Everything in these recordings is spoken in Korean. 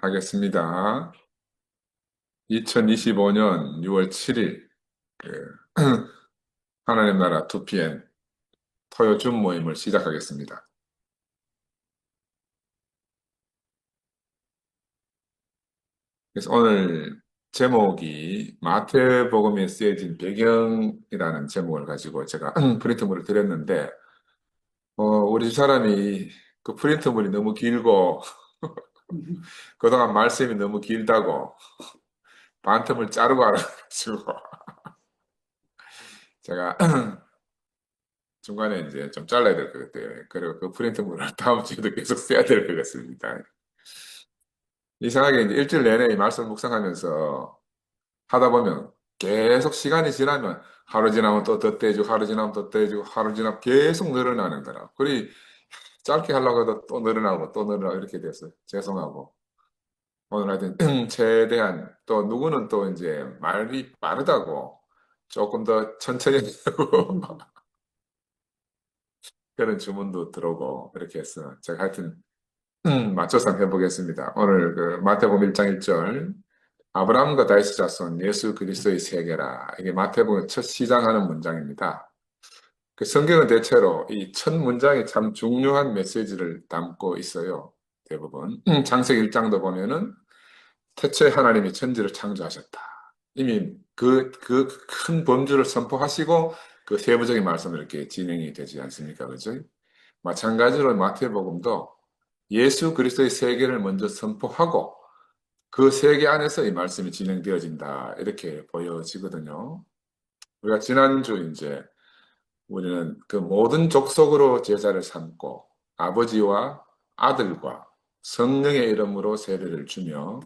시작하겠습니다. 2025년 6월 7일, 하나님 나라 2PM 토요 줌 모임을 시작하겠습니다. 그래서 오늘 제목이 마태복음에 쓰여진 배경이라는 제목을 가지고 제가 프린트물을 드렸는데, 우리 집사람이 그 프린트물이 너무 길고, 그동안 말씀이 너무 길다고 반틈을 자르고 알아가지고, 제가 중간에 이제 좀 잘라야 될 것 같아요. 그리고 그 프린트물을 다음 주에도 계속 써야 될 것 같습니다. 이상하게 이제 일주일 내내 이 말씀 묵상하면서 하다 보면 계속 시간이 지나면 하루 지나면 또 덧대주고 하루 지나면 덧대주고 하루 지나면 계속 늘어나는 거라. 그리 짧게 하려고 해도 또 늘어나고 또 늘어나고 이렇게 돼서 죄송하고 오늘 하여튼 최대한 또 누구는 또 이제 말이 빠르다고 조금 더 천천히 하고 그런 주문도 들어오고 이렇게 해서 제가 하여튼 맞춰서 한번 해보겠습니다. 오늘 그 마태복음 1장 1절 아브라함과 다윗의 자손 예수 그리스도의 세계라. 이게 마태복음 첫 시작하는 문장입니다. 그 성경은 대체로 이 첫 문장이 참 중요한 메시지를 담고 있어요. 대부분. 창세기 1장도 보면은 태초에 하나님이 천지를 창조하셨다. 이미 그 큰 범주를 선포하시고 그 세부적인 말씀을 이렇게 진행이 되지 않습니까? 그죠? 마찬가지로 마태복음도 예수 그리스도의 세계를 먼저 선포하고 그 세계 안에서 이 말씀이 진행되어진다. 이렇게 보여지거든요. 우리가 지난주 이제 우리는 그 모든 족속으로 제자를 삼고 아버지와 아들과 성령의 이름으로 세례를 주며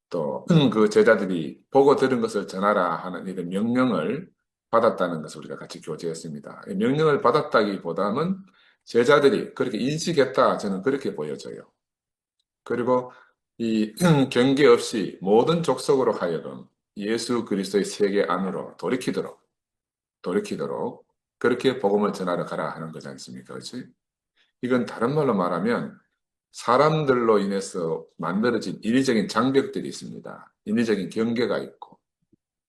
또 그 제자들이 보고 들은 것을 전하라 하는 이런 명령을 받았다는 것을 우리가 같이 교제했습니다. 이 명령을 받았다기보다는 제자들이 그렇게 인식했다 저는 그렇게 보여져요. 그리고 이 경계 없이 모든 족속으로 하여금 예수 그리스도의 세계 안으로 돌이키도록 그렇게 복음을 전하러 가라 하는 거지 않습니까? 그렇지? 이건 다른 말로 말하면 사람들로 인해서 만들어진 인위적인 장벽들이 있습니다. 인위적인 경계가 있고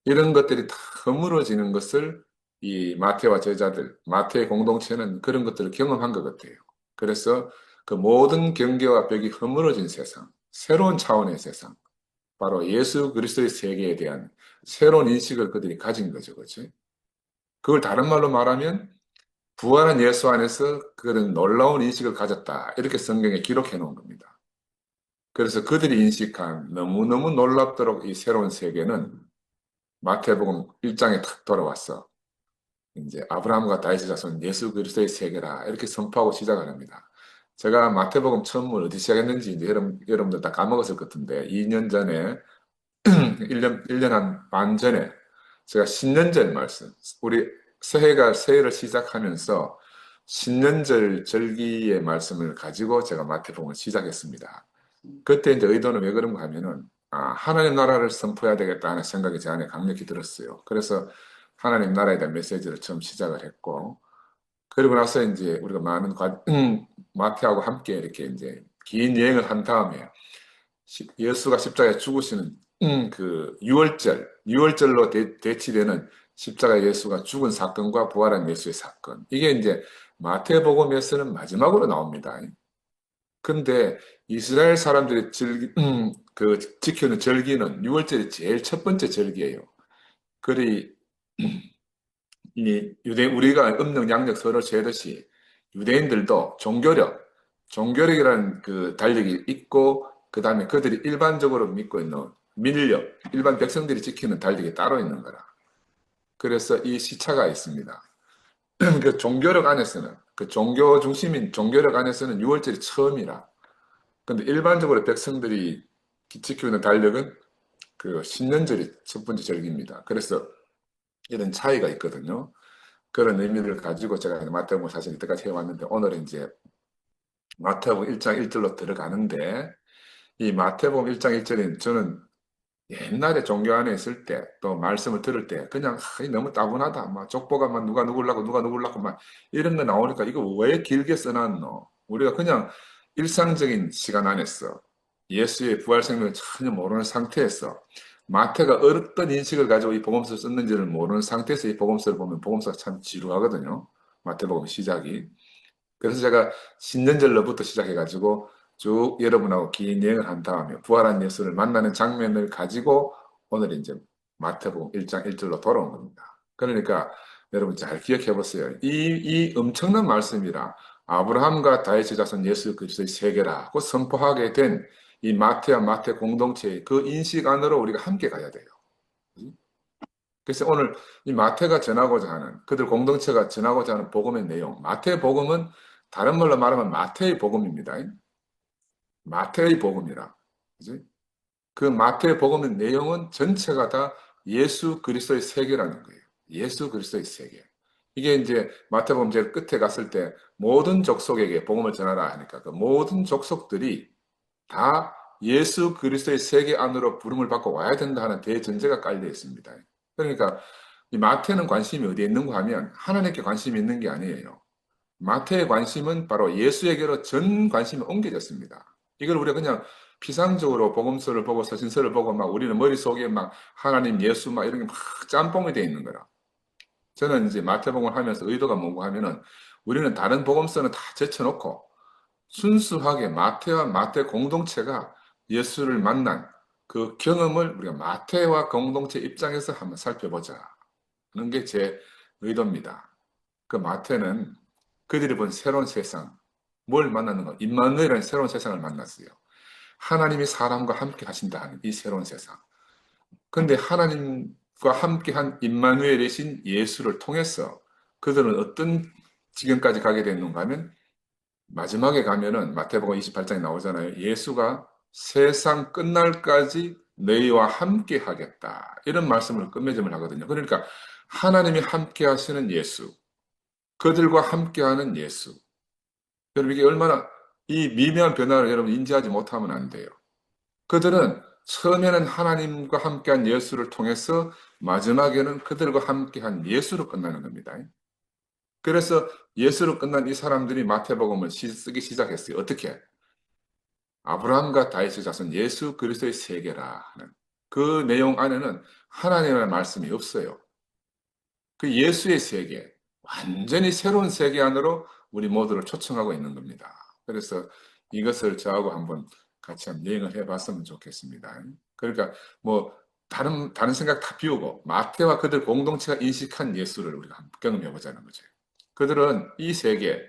이런 것들이 다 허물어지는 것을 이 마태와 제자들, 마태의 공동체는 그런 것들을 경험한 것 같아요. 그래서 그 모든 경계와 벽이 허물어진 세상, 새로운 차원의 세상, 바로 예수 그리스도의 세계에 대한 새로운 인식을 그들이 가진 거죠. 그렇죠? 그걸 다른 말로 말하면 부활한 예수 안에서 그런 놀라운 인식을 가졌다. 이렇게 성경에 기록해 놓은 겁니다. 그래서 그들이 인식한 너무너무 놀랍도록 이 새로운 세계는 마태복음 1장에 탁 돌아왔어. 이제 아브라함과 다윗의 자손 예수 그리스도의 세계라 이렇게 선포하고 시작을 합니다. 제가 마태복음 처음을 어디 시작했는지 이제 여러분들 다 까먹었을 것 같은데 2년 전에 1년 한 반 전에 제가 신년절 말씀 우리 새해를 시작하면서 신년절 절기의 말씀을 가지고 제가 마태복음을 시작했습니다. 그때 이제 의도는 왜 그런가 하면은 하나님 나라를 선포해야 되겠다 하는 생각이 제 안에 강력히 들었어요. 그래서 하나님 나라에 대한 메시지를 처음 시작을 했고 그리고 나서 이제 우리가 많은 마태하고 함께 이렇게 이제 긴 여행을 한 다음에 예수가 십자가에 죽으시는 그 유월절로 대치되는 십자가 예수가 죽은 사건과 부활한 예수의 사건. 이게 이제 마태복음에서는 마지막으로 나옵니다. 근데 이스라엘 사람들이 그 지키는 절기는 유월절이 제일 첫 번째 절기예요. 그리 이 우리가 음력 양력 서로 재듯이 유대인들도 종교력이라는 그 달력이 있고 그 다음에 그들이 일반적으로 믿고 있는 일반 백성들이 지키는 달력이 따로 있는 거라. 그래서 이 시차가 있습니다. 그 종교력 안에서는 그 종교 중심인 종교력 안에서는 6월절이 처음이라. 근데 일반적으로 백성들이 지키고 있는 달력은 그 신년절이 첫 번째 절기입니다. 그래서 이런 차이가 있거든요. 그런 의미를 가지고 제가 마태복음 사실 이때까지 해왔는데 오늘은 이제 마태복음 1장 1절로 들어가는데 이 마태복음 1장 1절은 저는 옛날에 종교 안에 있을 때 또 말씀을 들을 때 그냥 너무 따분하다. 막 족보가 막 누가 누굴라고 막 이런 거 나오니까 이거 왜 길게 써놨노? 우리가 그냥 일상적인 시간 안에서 예수의 부활 생명을 전혀 모르는 상태에서 마태가 어떤 인식을 가지고 이 복음서를 썼는지를 모르는 상태에서 이 복음서를 보면 복음서가 참 지루하거든요. 마태복음 시작이. 그래서 제가 신년절로부터 시작해가지고 쭉 여러분하고 긴 여행을 한 다음에 부활한 예수를 만나는 장면을 가지고 오늘 이제 마태복음 1장 1절로 돌아온 겁니다. 그러니까 여러분 잘 기억해 보세요. 이 엄청난 말씀이라 아브라함과 다윗의 자손 예수 그리스도의 세계라고 선포하게 된 이 마태와 마태 공동체의 그 인식 안으로 우리가 함께 가야 돼요. 그래서 오늘 이 마태가 전하고자 하는 그들 공동체가 전하고자 하는 복음의 내용, 마태 복음은 다른 말로 말하면 마태의 복음입니다. 마태의 복음이라. 그지? 그 마태의 복음의 내용은 전체가 다 예수 그리스도의 세계라는 거예요. 예수 그리스도의 세계. 이게 이제 마태복음 제일 끝에 갔을 때 모든 족속에게 복음을 전하라 하니까 그 모든 족속들이 다 예수 그리스도의 세계 안으로 부름을 받고 와야 된다 하는 대전제가 깔려 있습니다. 그러니까 이 마태는 관심이 어디에 있는가 하면 하나님께 관심이 있는 게 아니에요. 마태의 관심은 바로 예수에게로 전 관심이 옮겨졌습니다. 이걸 우리가 그냥 피상적으로 복음서를 보고 서신서를 보고 막 우리는 머릿속에 막 하나님 예수 막 이런 게 막 짬뽕이 돼 있는 거라. 저는 이제 마태복음을 하면서 의도가 뭔가 하면은 우리는 다른 복음서는 다 제쳐놓고 순수하게 마태와 마태 공동체가 예수를 만난 그 경험을 우리가 마태와 공동체 입장에서 한번 살펴보자 하는 게 제 의도입니다. 그 마태는 그들이 본 새로운 세상, 뭘 만나는가? 임마누엘이라는 새로운 세상을 만났어요. 하나님이 사람과 함께 하신다 하는 이 새로운 세상. 근데 하나님과 함께한 임마누엘이신 예수를 통해서 그들은 어떤 지경까지 가게 됐는가 하면 마지막에 가면은 마태복음 28장에 나오잖아요. 예수가 세상 끝날까지 너희와 함께 하겠다. 이런 말씀을 끝맺음을 하거든요. 그러니까 하나님이 함께 하시는 예수, 그들과 함께하는 예수. 여러분 이게 얼마나 이 미묘한 변화를 여러분 인지하지 못하면 안 돼요. 그들은 처음에는 하나님과 함께한 예수를 통해서 마지막에는 그들과 함께한 예수로 끝나는 겁니다. 그래서 예수로 끝난 이 사람들이 마태복음을 쓰기 시작했어요. 어떻게? 아브라함과 다윗의 자손 예수 그리스도의 세계라 하는 그 내용 안에는 하나님의 말씀이 없어요. 그 예수의 세계, 완전히 새로운 세계 안으로 우리 모두를 초청하고 있는 겁니다. 그래서 이것을 저하고 한번 같이 한번 여행을 해봤으면 좋겠습니다. 그러니까 뭐 다른 생각 다 비우고 마태와 그들 공동체가 인식한 예수를 우리가 한번 경험해 보자는 거죠. 그들은 이 세계,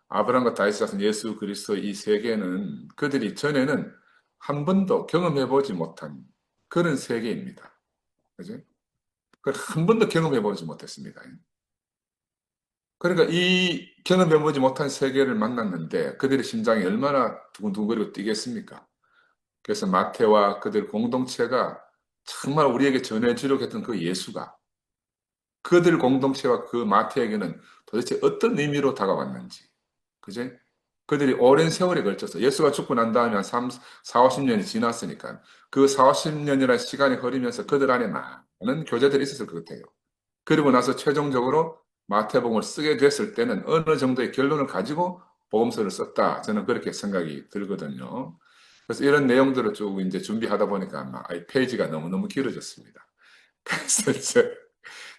아브라함과 다윗 자손 예수 그리스도 이 세계는 그들이 전에는 한 번도 경험해 보지 못한 그런 세계입니다. 그죠? 그걸 한 번도 경험해 보지 못했습니다. 그러니까 이 경험해 보지 못한 세계를 만났는데 그들의 심장이 얼마나 두근두근거리고 뛰겠습니까? 그래서 마태와 그들 공동체가 정말 우리에게 전해주려고 했던 그 예수가 그들 공동체와 그 마태에게는 도대체 어떤 의미로 다가왔는지, 그제? 그들이 오랜 세월에 걸쳐서 예수가 죽고 난 다음에 한 3, 4, 50년이 지났으니까 그 4, 50년이라는 시간이 흐르면서 그들 안에 많은 교제들이 있었을 것 같아요. 그리고 나서 최종적으로 마태복음을 쓰게 됐을 때는 어느 정도의 결론을 가지고 복음서를 썼다. 저는 그렇게 생각이 들거든요. 그래서 이런 내용들을 쭉 이제 준비하다 보니까 아마 이 페이지가 너무너무 길어졌습니다. 그래서 이제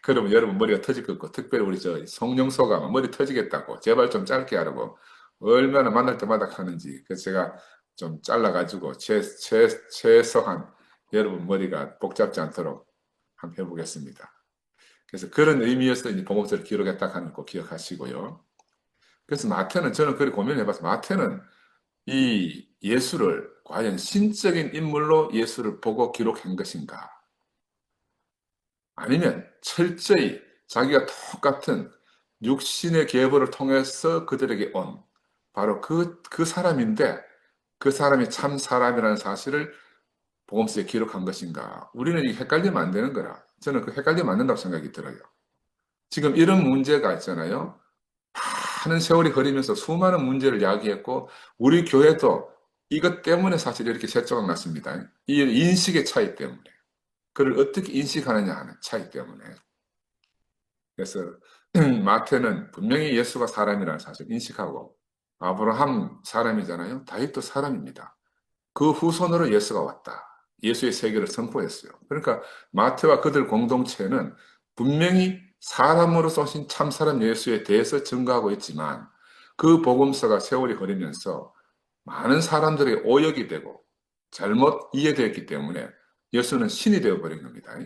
그러면 여러분 머리가 터질 것 같고 특별히 우리 저 성령소가 머리 터지겠다고 제발 좀 짧게 하라고 얼마나 만날 때마다 하는지 그래서 제가 좀 잘라가지고 최소한 여러분 머리가 복잡지 않도록 한번 해보겠습니다. 그래서 그런 의미에서 이제 복음서를 기록했다 하는 거 기억하시고요. 그래서 마태는 저는 그렇게 고민해봐서 마태는 이 예수를 과연 신적인 인물로 예수를 보고 기록한 것인가? 아니면 철저히 자기가 똑같은 육신의 계보를 통해서 그들에게 온 바로 그 사람인데 그 사람이 참 사람이라는 사실을 복음서에 기록한 것인가? 우리는 이게 헷갈리면 안 되는 거라. 저는 그 헷갈리면 안 된다고 생각이 들어요. 지금 이런 문제가 있잖아요. 많은 세월이 흐르면서 수많은 문제를 야기했고 우리 교회도 이것 때문에 사실 이렇게 쇠조각 났습니다. 이 인식의 차이 때문에. 그를 어떻게 인식하느냐 하는 차이 때문에. 그래서 마태는 분명히 예수가 사람이라는 사실을 인식하고 아브라함 사람이잖아요. 다윗도 사람입니다. 그 후손으로 예수가 왔다. 예수의 세계를 선포했어요. 그러니까 마태와 그들 공동체는 분명히 사람으로서 오신 참사람 예수에 대해서 증거하고 있지만 그 복음서가 세월이 흐르면서 많은 사람들의 오역이 되고 잘못 이해되었기 때문에 예수는 신이 되어버린 겁니다.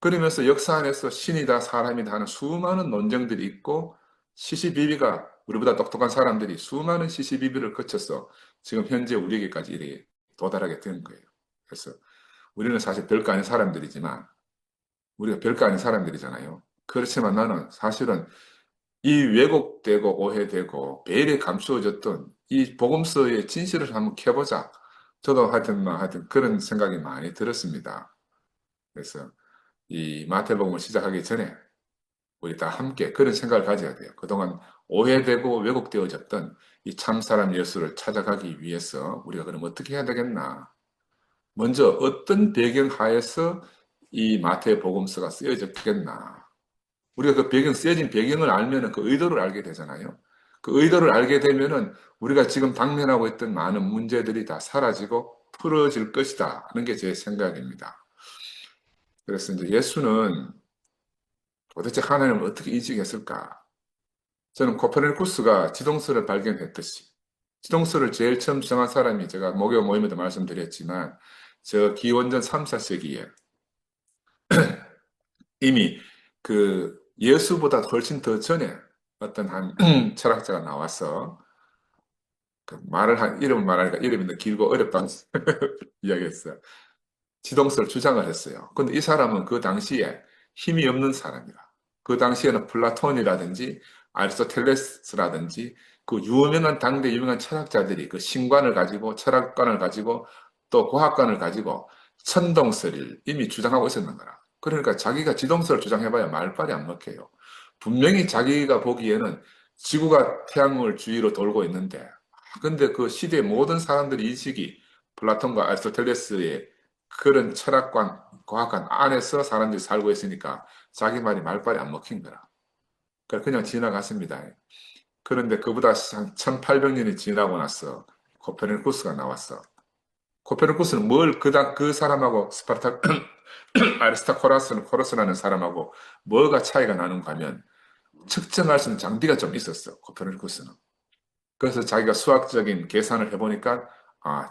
그러면서 역사 안에서 신이다 사람이다 하는 수많은 논쟁들이 있고 시시비비가 우리보다 똑똑한 사람들이 수많은 시시비비를 거쳐서 지금 현재 우리에게까지 이렇게 도달하게 된 거예요. 그래서 우리는 사실 별거 아닌 사람들이지만 우리가 별거 아닌 사람들이잖아요. 그렇지만 나는 사실은 이 왜곡되고 오해되고 배일에 감추어졌던 이 복음서의 진실을 한번 켜보자. 저도 하여튼 그런 생각이 많이 들었습니다. 그래서 이 마태복음을 시작하기 전에 우리 다 함께 그런 생각을 가져야 돼요. 그동안 오해되고 왜곡되어졌던 이 참사람 예수를 찾아가기 위해서 우리가 그럼 어떻게 해야 되겠나? 먼저 어떤 배경 하에서 이 마태복음서가 쓰여졌겠나? 우리가 그 쓰여진 배경을 알면은 그 의도를 알게 되잖아요. 그 의도를 알게 되면은 우리가 지금 당면하고 있던 많은 문제들이 다 사라지고 풀어질 것이다 하는 게 제 생각입니다. 그래서 이제 예수는 도대체 하나님을 어떻게 인식했을까? 저는 코페르니쿠스가 지동설을 발견했듯이 지동설을 제일 처음 주장한 사람이 제가 목요 모임에도 말씀드렸지만 저 기원전 3, 4세기에 이미 그 예수보다 훨씬 더 전에 어떤 한 철학자가 나와서 그 이름을 말하니까 이름이 너무 길고 어렵다는 이야기했어요. 지동설 주장을 했어요. 근데 이 사람은 그 당시에 힘이 없는 사람이라. 그 당시에는 플라톤이라든지 아리스토텔레스라든지 그 유명한 당대 유명한 철학자들이 그 신관을 가지고 철학관을 가지고 또 과학관을 가지고 천동설을 이미 주장하고 있었는 거라. 그러니까 자기가 지동설을 주장해봐야 말빨이 안 먹혀요. 분명히 자기가 보기에는 지구가 태양을 주위로 돌고 있는데 근데 그 시대의 모든 사람들의 인식이 플라톤과 아리스토텔레스의 그런 철학관, 과학관 안에서 사람들이 살고 있으니까 자기 말이 말빨이 안 먹힌 거라. 그냥 지나갔습니다. 그런데 그보다 한 1800년이 지나고 나서 코페르니쿠스가 나왔어. 코페르니쿠스는 그 사람하고 코러스라는 사람하고 뭐가 차이가 나는가 하면 측정할 수 있는 장비가 좀 있었어, 코페르니쿠스는. 그래서 자기가 수학적인 계산을 해보니까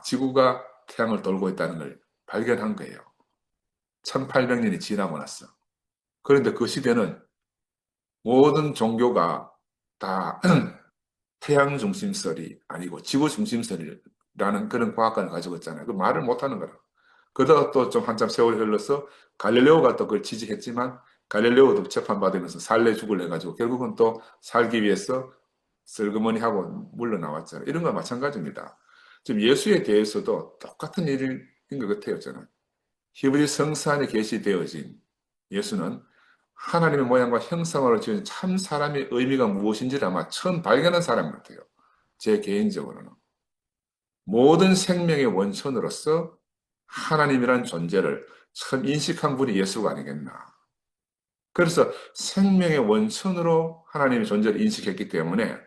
지구가 태양을 돌고 있다는 걸 발견한 거예요. 1800년이 지나고 났어. 그런데 그 시대는 모든 종교가 다 태양 중심설이 아니고 지구 중심설이라는 그런 과학관을 가지고 있잖아요. 그 말을 못하는 거라. 그러다가 또 좀 한참 세월이 흘러서 갈릴레오가 또 그걸 지지했지만 갈릴레오도 재판받으면서 살래 죽을 해가지고 결국은 또 살기 위해서 슬그머니 하고 물러나왔잖아요. 이런 거 마찬가지입니다. 지금 예수에 대해서도 똑같은 일인 것 같아요, 저는. 히브리 성서 안에 계시되어진 예수는 하나님의 모양과 형상으로 지은 참 사람의 의미가 무엇인지를 아마 처음 발견한 사람 같아요. 제 개인적으로는. 모든 생명의 원천으로서 하나님이란 존재를 처음 인식한 분이 예수가 아니겠나. 그래서 생명의 원천으로 하나님의 존재를 인식했기 때문에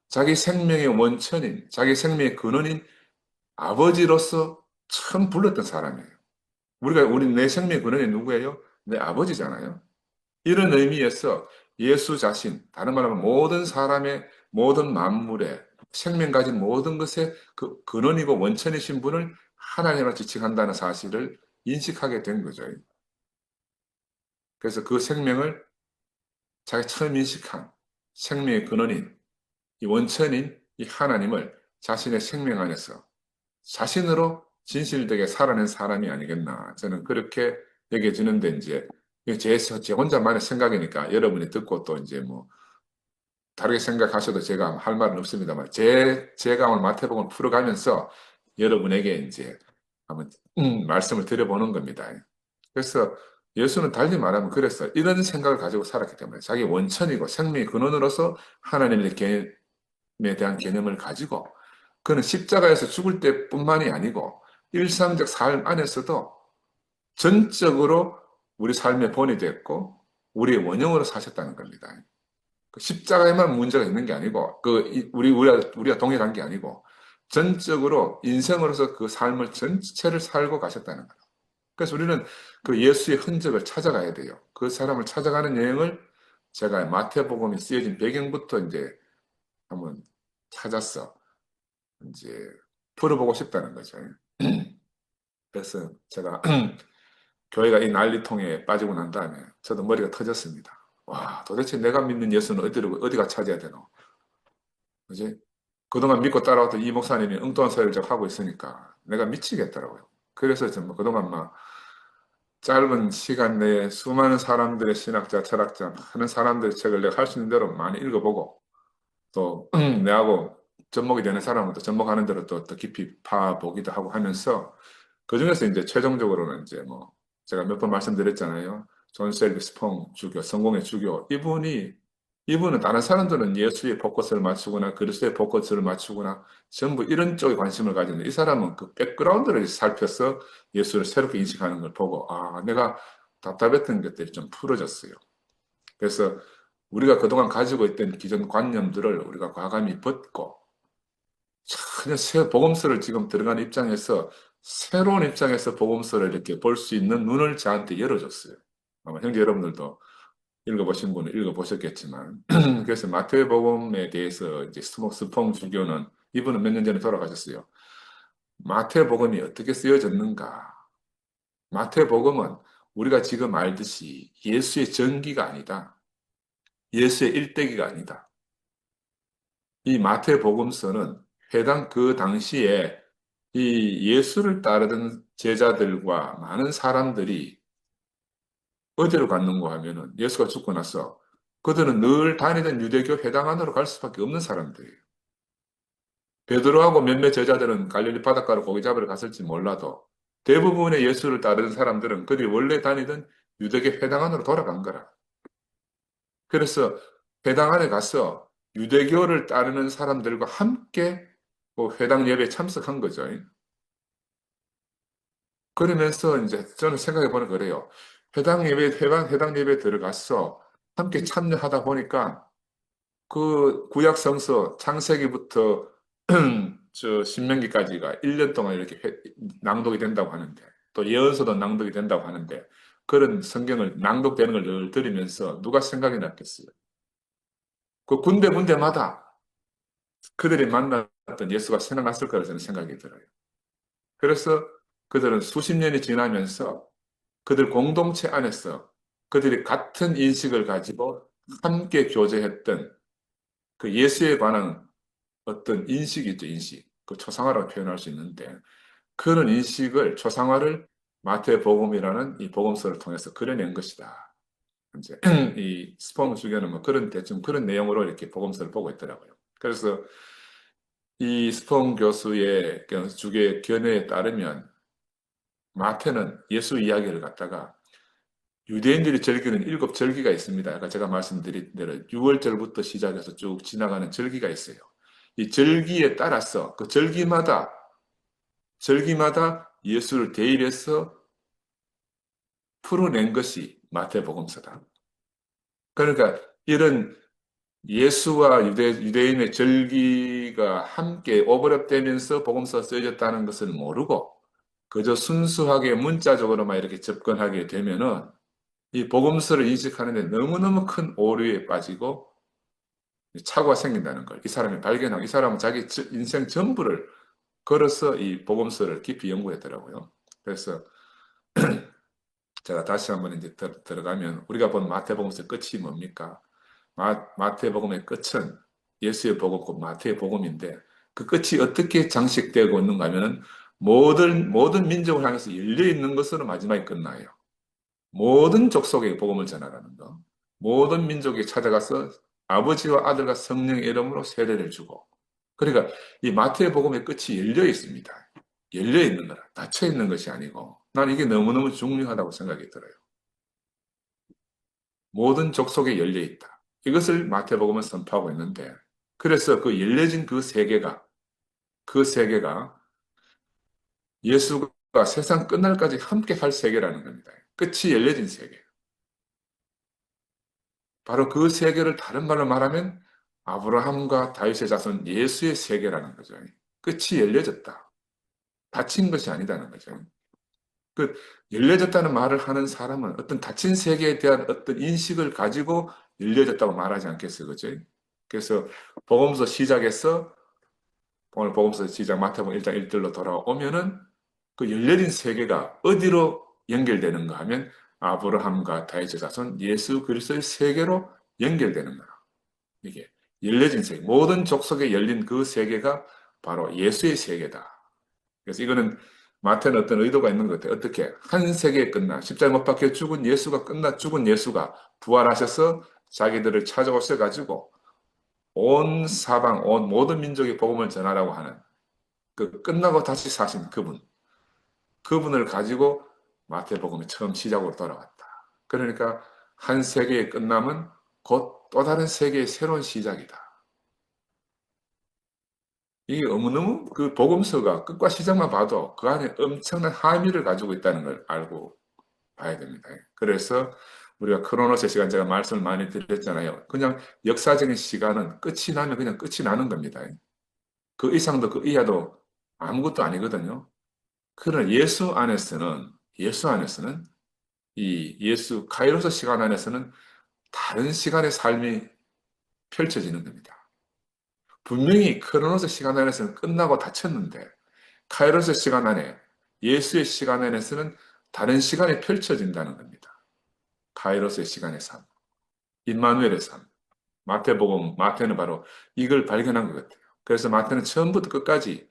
자기 생명의 원천인, 자기 생명의 근원인 아버지로서 처음 불렀던 사람이에요. 우리 내 생명의 근원이 누구예요? 내 아버지잖아요. 이런 의미에서 예수 자신, 다른 말로 하면 모든 사람의 모든 만물의 생명 가진 모든 것의 그 근원이고 원천이신 분을 하나님으로 지칭한다는 사실을 인식하게 된 거죠. 그래서 그 생명을 자기 처음 인식한 생명의 근원인, 이 원천인 이 하나님을 자신의 생명 안에서 자신으로 진실되게 살아낸 사람이 아니겠나. 저는 그렇게 여겨지는데 이제 제 혼자만의 생각이니까 여러분이 듣고 또 이제 뭐 다르게 생각하셔도 제가 할 말은 없습니다만 제가 오늘 마태복음을 풀어가면서 여러분에게 이제 한번 말씀을 드려보는 겁니다. 그래서 예수는 달리 말하면 그랬어요. 이런 생각을 가지고 살았기 때문에 자기 원천이고 생명의 근원으로서 하나님의 개념에 대한 개념을 가지고 그는 십자가에서 죽을 때뿐만이 아니고 일상적 삶 안에서도 전적으로 우리 삶의 본이 됐고 우리의 원형으로 사셨다는 겁니다. 그 십자가에만 문제가 있는 게 아니고, 우리가 동일한 게 아니고, 전적으로 인생으로서 그 삶을 전체를 살고 가셨다는 거예요. 그래서 우리는 그 예수의 흔적을 찾아가야 돼요. 그 사람을 찾아가는 여행을 제가 마태복음이 쓰여진 배경부터 이제 한번 찾았어. 이제 풀어보고 싶다는 거죠. 그래서 제가 교회가 이 난리통에 빠지고 난 다음에 저도 머리가 터졌습니다. 와, 도대체 내가 믿는 예수는 어디가 찾아야 되노? 그지? 그동안 믿고 따라왔던 이 목사님이 엉뚱한 소리를 자꾸 하고 있으니까 내가 미치겠더라고요. 그래서 좀 그동안 막 짧은 시간 내에 수많은 사람들의 신학자, 철학자, 많은 사람들의 책을 내가 할 수 있는 대로 많이 읽어보고 또 내하고 접목이 되는 사람은 또 접목하는 대로 또 깊이 파보기도 하고 하면서 그 중에서 이제 최종적으로는 이제 뭐 제가 몇 번 말씀드렸잖아요. 존 셀비 스폰 주교, 성공의 주교. 이분은 다른 사람들은 예수의 포커스를 맞추거나 그리스도의 포커스를 맞추거나 전부 이런 쪽에 관심을 가지는데 이 사람은 그 백그라운드를 살펴서 예수를 새롭게 인식하는 걸 보고 아, 내가 답답했던 것들이 좀 풀어졌어요. 그래서 우리가 그동안 가지고 있던 기존 관념들을 우리가 과감히 벗고 전혀 새 복음서를 지금 들어간 입장에서 새로운 입장에서 복음서를 이렇게 볼 수 있는 눈을 저한테 열어줬어요. 아마 형제 여러분들도 읽어보신 분은 읽어보셨겠지만 그래서 마태복음에 대해서 이제 스퐁 주교는 이분은 몇 년 전에 돌아가셨어요. 마태복음이 어떻게 쓰여졌는가? 마태복음은 우리가 지금 알듯이 예수의 전기가 아니다. 예수의 일대기가 아니다. 이 마태복음서는 해당 그 당시에 이 예수를 따르던 제자들과 많은 사람들이 어디로 갔는가 하면은 예수가 죽고 나서 그들은 늘 다니던 유대교 회당 안으로 갈 수밖에 없는 사람들이에요. 베드로하고 몇몇 제자들은 갈릴리 바닷가로 고기 잡으러 갔을지 몰라도 대부분의 예수를 따르는 사람들은 그들이 원래 다니던 유대교 회당 안으로 돌아간 거라. 그래서 회당 안에 가서 유대교를 따르는 사람들과 함께 그 회당 예배에 참석한 거죠. 그러면서 이제 저는 생각해 보니 그래요. 해당 예배 들어가서 함께 참여하다 보니까 그 구약 성서 창세기부터 저 신명기까지가 1년 동안 이렇게 낭독이 된다고 하는데 또 예언서도 낭독이 된다고 하는데 그런 성경을 낭독되는 걸 늘 들으면서 누가 생각이 났겠어요. 그 군데군데마다 그들이 만났던 예수가 생각났을 거라고 저는 생각이 들어요. 그래서 그들은 수십 년이 지나면서 그들 공동체 안에서 그들이 같은 인식을 가지고 함께 교제했던 그 예수에 관한 어떤 인식이 있죠, 인식. 그 초상화라고 표현할 수 있는데 그런 인식을, 초상화를 마태복음이라는 이 복음서를 통해서 그려낸 것이다. 이제 이 스포그 주교는 뭐 그런 대충 그런 내용으로 이렇게 복음서를 보고 있더라고요. 그래서 이 스폰 교수의 주교의 견해에 따르면 마태는 예수 이야기를 갖다가 유대인들이 즐기는 일곱 절기가 있습니다. 아까 제가 말씀드린 대로 6월절부터 시작해서 쭉 지나가는 절기가 있어요. 이 절기에 따라서 그 절기마다 예수를 대입해서 풀어낸 것이 마태복음서다. 그러니까 이런 예수와 유대인의 절기가 함께 오버랩되면서 복음서가 쓰여졌다는 것을 모르고 그저 순수하게 문자적으로만 이렇게 접근하게 되면은 이 복음서를 인식하는데 너무너무 큰 오류에 빠지고 착오가 생긴다는 걸 이 사람이 발견하고 이 사람은 자기 인생 전부를 걸어서 이 복음서를 깊이 연구했더라고요. 그래서 제가 다시 한번 이제 들어가면 우리가 본 마태복음서 끝이 뭡니까? 마태복음의 끝은 예수의 복음, 곧 마태의 복음인데 그 끝이 어떻게 장식되고 있는가 하면은 모든 민족을 향해서 열려 있는 것으로 마지막에 끝나요. 모든 족속에 복음을 전하라는 거. 모든 민족이 찾아가서 아버지와 아들과 성령의 이름으로 세례를 주고. 그러니까 이 마태의 복음의 끝이 열려 있습니다. 열려 있는 거라. 닫혀 있는 것이 아니고. 난 이게 너무너무 중요하다고 생각이 들어요. 모든 족속에 열려 있다. 이것을 마태복음은 선포하고 있는데, 그래서 그 열려진 그 세계가 예수가 세상 끝날까지 함께 할 세계라는 겁니다. 끝이 열려진 세계. 바로 그 세계를 다른 말로 말하면 아브라함과 다윗의 자손 예수의 세계라는 거죠. 끝이 열려졌다. 닫힌 것이 아니다는 거죠. 그 열려졌다는 말을 하는 사람은 어떤 닫힌 세계에 대한 어떤 인식을 가지고 열려졌다고 말하지 않겠어요, 그죠? 그래서 복음서 시작에서 오늘 복음서 시작 마태복음 1장 1절로 돌아오면은 그 열려진 세계가 어디로 연결되는가 하면 아브라함과 다윗의 자손 예수 그리스도의 세계로 연결되는 거야. 이게 열려진 세계, 모든 족속에 열린 그 세계가 바로 예수의 세계다. 그래서 이거는 마태는 어떤 의도가 있는 것 같아요. 어떻게 한 세계에 끝나 십자가에 못 박혀 죽은 예수가 죽은 예수가 부활하셔서 자기들을 찾아오셔 가지고 온 사방 온 모든 민족의 복음을 전하라고 하는 그 끝나고 다시 사신 그분을 가지고 마태복음이 처음 시작으로 돌아왔다. 그러니까 한 세계의 끝남은 곧 또 다른 세계의 새로운 시작이다. 이게 너무너무 그 복음서가 끝과 시작만 봐도 그 안에 엄청난 함의를 가지고 있다는 걸 알고 봐야 됩니다. 그래서 우리가 크로노스 시간 제가 말씀을 많이 드렸잖아요. 그냥 역사적인 시간은 끝이 나면 그냥 끝이 나는 겁니다. 그 이상도 그 이하도 아무것도 아니거든요. 그러나 예수 안에서는 이 예수 카이로스 시간 안에서는 다른 시간의 삶이 펼쳐지는 겁니다. 분명히 크로노스 시간 안에서는 끝나고 닫혔는데 카이로스 시간 안에 예수의 시간 안에서는 다른 시간이 펼쳐진다는 겁니다. 카이로스의 시간의 삶, 임마누엘의 삶. 마태는 바로 이걸 발견한 것 같아요. 그래서 마태는 처음부터 끝까지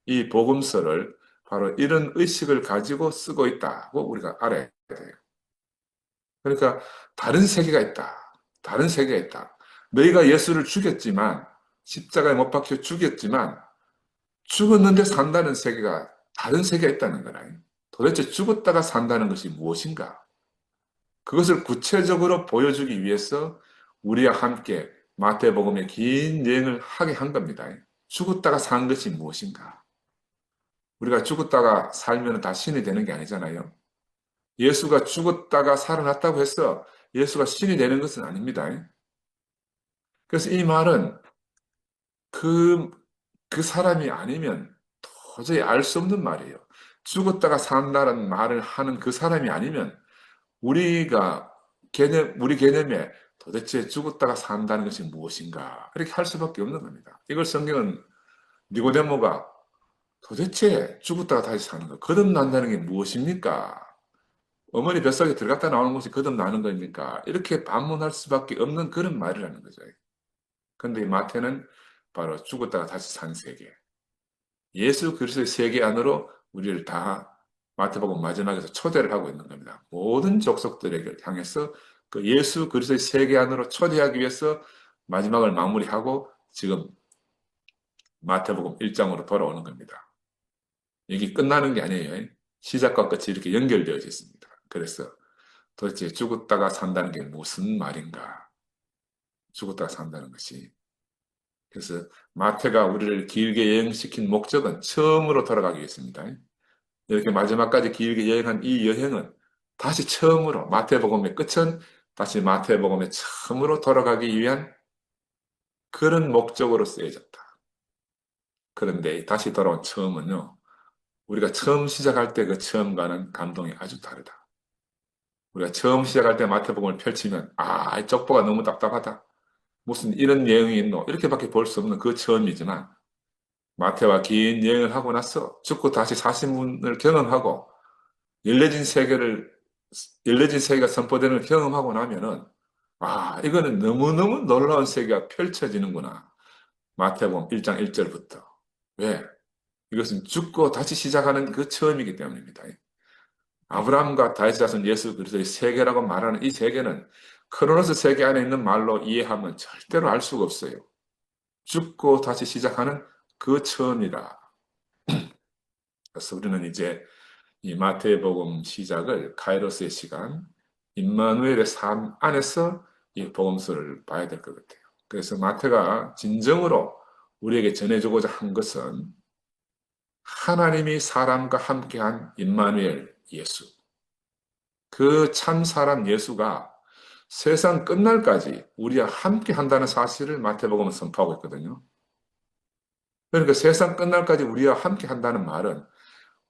이 복음서를 바로 이런 의식을 가지고 쓰고 있다고 우리가 알아야 돼요. 그러니까 다른 세계가 있다. 다른 세계가 있다. 너희가 예수를 죽였지만 십자가에 못 박혀 죽였지만 죽었는데 산다는 세계가 다른 세계가 있다는 거라. 도대체 죽었다가 산다는 것이 무엇인가? 그것을 구체적으로 보여주기 위해서 우리와 함께 마태복음의 긴 여행을 하게 한 겁니다. 죽었다가 산 것이 무엇인가? 우리가 죽었다가 살면 다 신이 되는 게 아니잖아요. 예수가 죽었다가 살아났다고 해서 예수가 신이 되는 것은 아닙니다. 그래서 이 말은 그, 그 사람이 아니면 도저히 알 수 없는 말이에요. 죽었다가 산다는 말을 하는 그 사람이 아니면 우리가 우리 개념에 도대체 죽었다가 산다는 것이 무엇인가? 이렇게 할 수밖에 없는 겁니다. 이걸 성경은 니고데모가 도대체 죽었다가 다시 사는 거, 거듭난다는 게 무엇입니까? 어머니 뱃속에 들어갔다 나오는 것이 거듭나는 겁니까? 이렇게 반문할 수밖에 없는 그런 말이라는 거죠. 근데 마태는 바로 죽었다가 다시 산 세계, 예수 그리스도의 세계 안으로 우리를 다 마태복음 마지막에서 초대를 하고 있는 겁니다. 모든 족속들에게 향해서 그 예수 그리스도의 세계 안으로 초대하기 위해서 마지막을 마무리하고 지금 마태복음 1장으로 돌아오는 겁니다. 이게 끝나는 게 아니에요. 시작과 끝이 이렇게 연결되어 있습니다. 그래서 도대체 죽었다가 산다는 게 무슨 말인가? 죽었다가 산다는 것이. 그래서 마태가 우리를 길게 여행시킨 목적은 처음으로 돌아가기 위해서입니다. 이렇게 마지막까지 길게 여행한 이 여행은 다시 처음으로, 마태복음의 끝은 다시 마태복음의 처음으로 돌아가기 위한 그런 목적으로 쓰여졌다. 그런데 다시 돌아온 처음은요, 우리가 처음 시작할 때 그 처음과는 감동이 아주 다르다. 우리가 처음 시작할 때 마태복음을 펼치면, 이 쪽보가 너무 답답하다. 무슨 이런 내용이 있노? 이렇게밖에 볼 수 없는 그 처음이지만, 마태와 긴 여행을 하고 나서 죽고 다시 사시문을 경험하고, 열려진 세계를, 열려진 세계가 선포되는 걸 경험하고 나면은, 이거는 너무너무 놀라운 세계가 펼쳐지는구나. 마태복음 1장 1절부터. 왜? 이것은 죽고 다시 시작하는 그 처음이기 때문입니다. 아브라함과 다윗 자손 예수 그리스도의 세계라고 말하는 이 세계는 크로노스 세계 안에 있는 말로 이해하면 절대로 알 수가 없어요. 죽고 다시 시작하는 그 처음이다. 그래서 우리는 이제 이 마태복음 시작을 카이로스의 시간, 임마누엘의 삶 안에서 이 복음서를 봐야 될 것 같아요. 그래서 마태가 진정으로 우리에게 전해주고자 한 것은 하나님이 사람과 함께한 임마누엘 예수, 그 참 사람 예수가 세상 끝날까지 우리와 함께 한다는 사실을 마태복음은 선포하고 있거든요. 그러니까 세상 끝날까지 우리와 함께 한다는 말은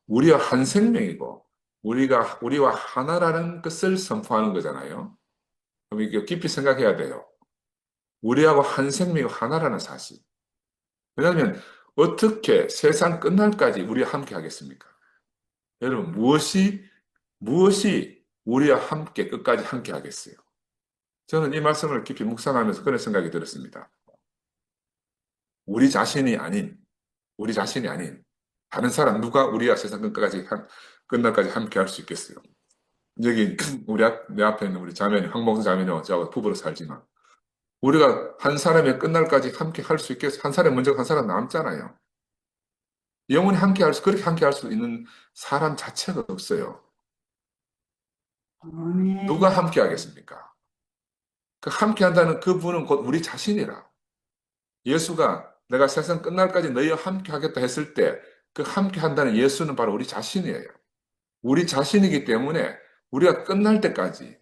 우리와 한 생명이고 우리와 하나라는 것을 선포하는 거잖아요. 그럼 이게 깊이 생각해야 돼요. 우리하고 한 생명이 하나라는 사실. 왜냐하면 어떻게 세상 끝날까지 우리와 함께 하겠습니까? 여러분, 무엇이 우리와 함께 끝까지 함께 하겠어요? 저는 이 말씀을 깊이 묵상하면서 그런 생각이 들었습니다. 우리 자신이 아닌, 우리 자신이 아닌, 다른 사람, 누가 우리와 세상 끝날까지 함께 할 수 있겠어요? 여기, 내 앞에 있는 우리 자매님, 황봉수 자매님하고 저하고 부부로 살지만, 우리가 한 사람의 끝날까지 함께 할 수 있겠어요? 한 사람 먼저 한 사람 남잖아요. 영원히 그렇게 함께 할 수 있는 사람 자체가 없어요. 누가 함께 하겠습니까? 그 함께 한다는 그분은 곧 우리 자신이라. 예수가 내가 세상 끝날까지 너희와 함께 하겠다 했을 때 그 함께 한다는 예수는 바로 우리 자신이에요. 우리 자신이기 때문에 우리가 끝날 때까지